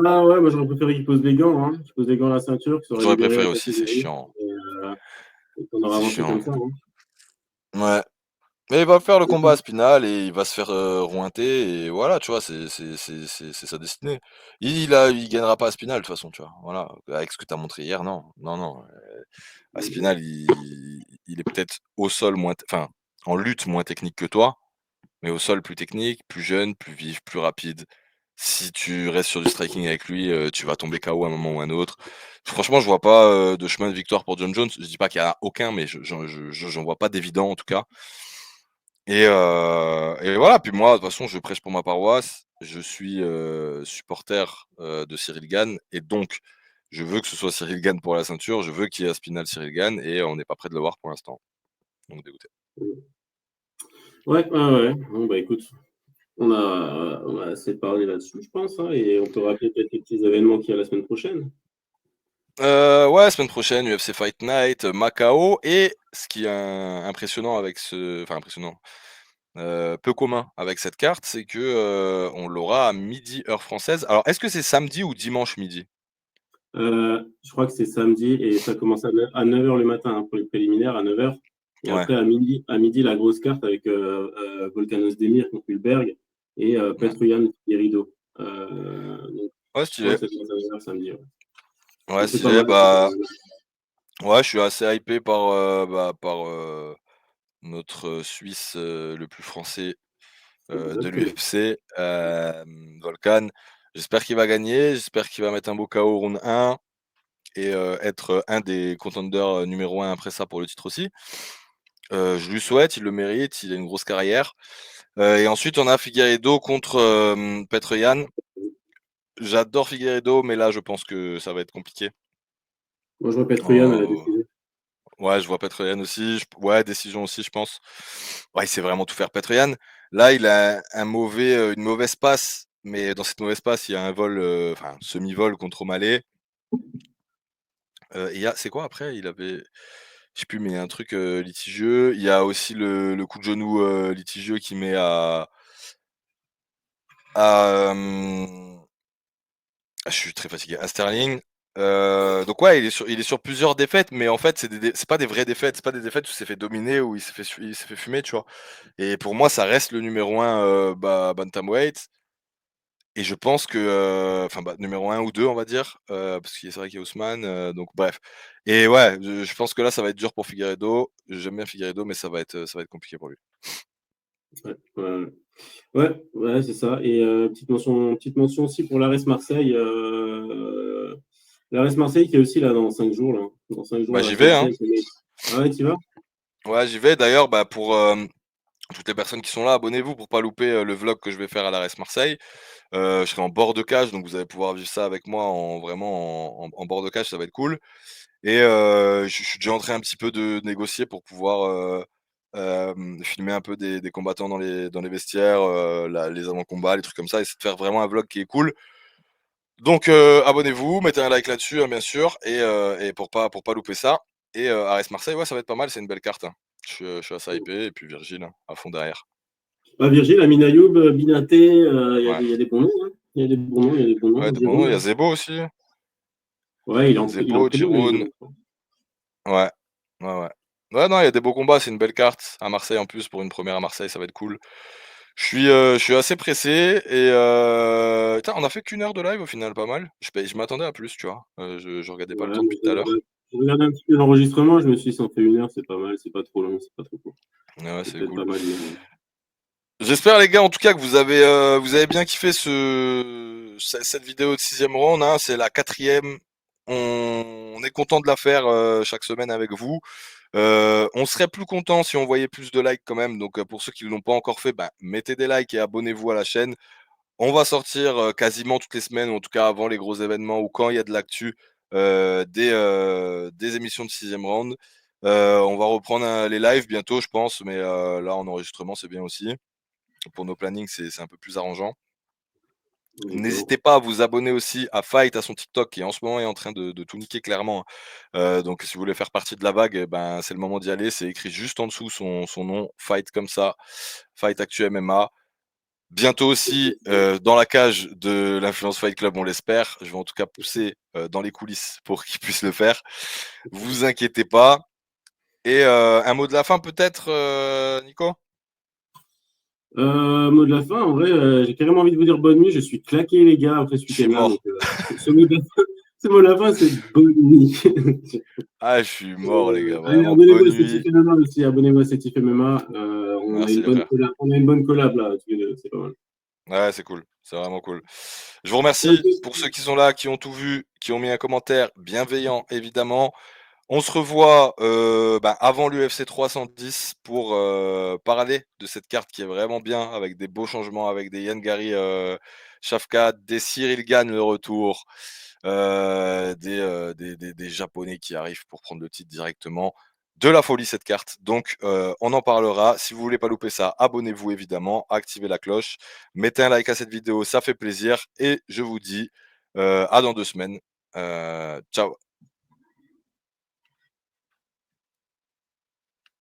Ah ouais, moi j'aurais préféré qu'il pose des gants, hein. Qu'il pose des gants à la ceinture, que ça aurait J'aurais libéré la préféré aussi, c'est catégorie. chiant. Et, et qu'on aurait C'est avancé chiant. comme ça, hein. Ouais. Mais il va faire le combat à Spinal et il va se faire, rouinter et voilà, tu vois? C'est sa destinée. Il gagnera pas à Spinal de toute façon, tu vois? Voilà, avec ce que tu as montré hier, non. Non, non, Aspinal, il est peut-être au sol enfin, en lutte moins technique que toi, mais au sol plus technique, plus jeune, plus vif, plus rapide. Si tu restes sur du striking avec lui, tu vas tomber KO à un moment ou à un autre. Franchement, je vois pas, de chemin de victoire pour John Jones. Je dis pas qu'il y en a aucun, mais j'en vois pas d'évident en tout cas. Et voilà, puis moi, de toute façon, je prêche pour ma paroisse. Je suis, supporter, de Cyril Gane et donc je veux que ce soit Cyril Gane pour la ceinture. Je veux qu'il y ait Aspinal Cyril Gane et on n'est pas prêt de le voir pour l'instant. Donc dégoûté. Ouais, ouais, ouais. Bon, bah écoute, on a assez parlé là-dessus, je pense, hein, et on peut rappeler peut-être les petits événements qu'il y a la semaine prochaine. Ouais, semaine prochaine, UFC Fight Night, Macao et ce qui est impressionnant avec enfin impressionnant, peu commun avec cette carte, c'est que, on l'aura à midi heure française. Alors est-ce que c'est samedi ou dimanche midi? Je crois que c'est samedi et ça commence à 9h le matin, hein, pour les préliminaires, à 9h. Et Ouais, après, à midi, la grosse carte avec Volkanos Demir contre Hulberg et ouais. Petruyan Figueiredo. Ouais, Ouais, stylé. ça s'avère samedi. Ouais. Ouais, Donc, c'est pas stylé. mal. C'est pas Bah, mal. ouais, je suis assez hypé par, notre Suisse le plus français de Exactement. l'UFC, Volkan. J'espère qu'il va gagner. J'espère qu'il va mettre un beau KO au round 1 et être un des contenders numéro 1 après ça pour le titre aussi. Je lui souhaite, il le mérite, il a une grosse carrière. Et ensuite, on a Figueiredo contre Petr Yan. J'adore Figueiredo, mais là, je pense que ça va être compliqué. Moi, je répète Ryan à la Euh, décision. ouais, je vois Petr Yan aussi. Ouais, décision aussi, je pense. Ouais, il sait vraiment tout faire, Petr Yan. Là, il a une mauvaise passe, mais dans cette mauvaise passe, il y a un vol, enfin, semi-vol contre O'Malley. Et il y a, c'est quoi après? Il avait, je sais plus, mais il y a un truc litigieux. Il y a aussi le coup de genou litigieux qui met à je suis très fatigué. À Sterling. Donc ouais, il est sur plusieurs défaites, mais en fait, c'est pas des vraies défaites. C'est pas des défaites où il s'est fait dominer, où il s'est fait fumer, tu vois. Et pour moi, ça reste le numéro 1 bantamweight. Et je pense que, enfin, numéro 1 ou 2, on va dire, parce que c'est vrai qu'il y a Ousmane, donc bref. Et ouais, je pense que là, ça va être dur pour Figueiredo. J'aime bien Figueiredo, mais ça va être compliqué pour lui. Ouais, ouais, ouais, ouais, c'est ça. Et petite mention aussi pour l'ARES Marseille. L'ARES Marseille qui est aussi là dans 5 jours. Là. Dans 5 jours, Bah, j'y l'ARES vais, hein. Marseille. Ah ouais, tu vas? Ouais, j'y vais. D'ailleurs, bah, pour toutes les personnes qui sont là, abonnez-vous pour pas louper le vlog que je vais faire à l'ARES Marseille. Je serai en bord de cage, donc vous allez pouvoir vivre ça avec moi en bord de cage, ça va être cool. Et je suis déjà en train un petit peu de négocier pour pouvoir filmer un peu des combattants dans les vestiaires, les avant-combats, les trucs comme ça, et c'est de faire vraiment un vlog qui est cool. Donc abonnez-vous, mettez un like là-dessus, hein, bien sûr, et pour pas louper ça. Et Ares Marseille, ouais, ça va être pas mal, c'est une belle carte, hein. Je suis assez hypé, et puis Virgile, hein, à fond derrière. Bah, Virgile, Amin Ayoub, Binaté, Ouais, il y a des bons noms. Hein. Il y a des bons noms, il y a des bons ouais, noms. de bon, il y Jérôme. a Zebo aussi. Ouais, il est en Zebo, pré-ligue, là, Giroud, Jérôme. ouais, ouais, ouais. Ouais, non, il y a des beaux combats, c'est une belle carte. À Marseille en plus, pour une première à Marseille, ça va être cool. Je suis assez pressé et putain, on a fait qu'1 heure de live au final, pas mal. Je m'attendais à plus, tu vois? Je regardais pas le Ouais, temps mais depuis tout à l'heure. j'ai regardé un petit peu l'enregistrement, je me suis dit, ça en fait 1 heure, c'est pas mal, c'est pas trop long, c'est pas trop court. Ouais, ouais, C'est c'est peut-être cool. pas mal. J'espère les gars, en tout cas, que vous avez bien kiffé cette vidéo de 6e round, hein. C'est la 4e. On est content de la faire, chaque semaine avec vous. On serait plus content si on voyait plus de likes quand même, donc pour ceux qui ne l'ont pas encore fait, bah, mettez des likes et abonnez-vous à la chaîne. On va sortir, quasiment toutes les semaines, ou en tout cas avant les gros événements ou quand il y a de l'actu, des émissions de 6e round. On va reprendre, les lives bientôt, je pense, mais là en enregistrement, c'est bien aussi. Pour nos plannings, c'est un peu plus arrangeant. D'accord. N'hésitez pas à vous abonner aussi à Fight, à son TikTok qui en ce moment est en train de tout niquer clairement, hein. Donc si vous voulez faire partie de la vague, ben, c'est le moment d'y aller. C'est écrit juste en dessous son nom, Fight comme ça, Fight Actu MMA. Bientôt aussi, dans la cage de l'Influence Fight Club, on l'espère. Je vais en tout cas pousser, dans les coulisses pour qu'il puisse le faire. Vous inquiétez pas. Et un mot de la fin peut-être, Nico? Mot de la fin, en vrai, j'ai carrément envie de vous dire bonne nuit. Je suis claqué, les gars, après ce Je suis week-end-là. Donc, mort. ce mot de la fin, ce mot de la fin, c'est bonne nuit. Ah, je suis mort les gars, Allez, vraiment abonnez-vous bonne à nuit. Setif MMA aussi. Abonnez-vous à Setif MMA. Merci les frères. On a une bonne collab là, tous les deux. C'est pas mal. Ouais, c'est cool, c'est vraiment cool. Je vous remercie pour ceux qui sont là, qui ont tout vu, qui ont mis un commentaire bienveillant évidemment. On se revoit avant l'UFC 310 pour parler de cette carte qui est vraiment bien, avec des beaux changements, avec des Yann Gary Shafkat, des Cyril Gane le retour, des Japonais qui arrivent pour prendre le titre directement. De la folie cette carte. Donc on en parlera. Si vous voulez pas louper ça, abonnez-vous évidemment, activez la cloche, mettez un like à cette vidéo, ça fait plaisir. Et je vous dis à dans 2 semaines. Ciao.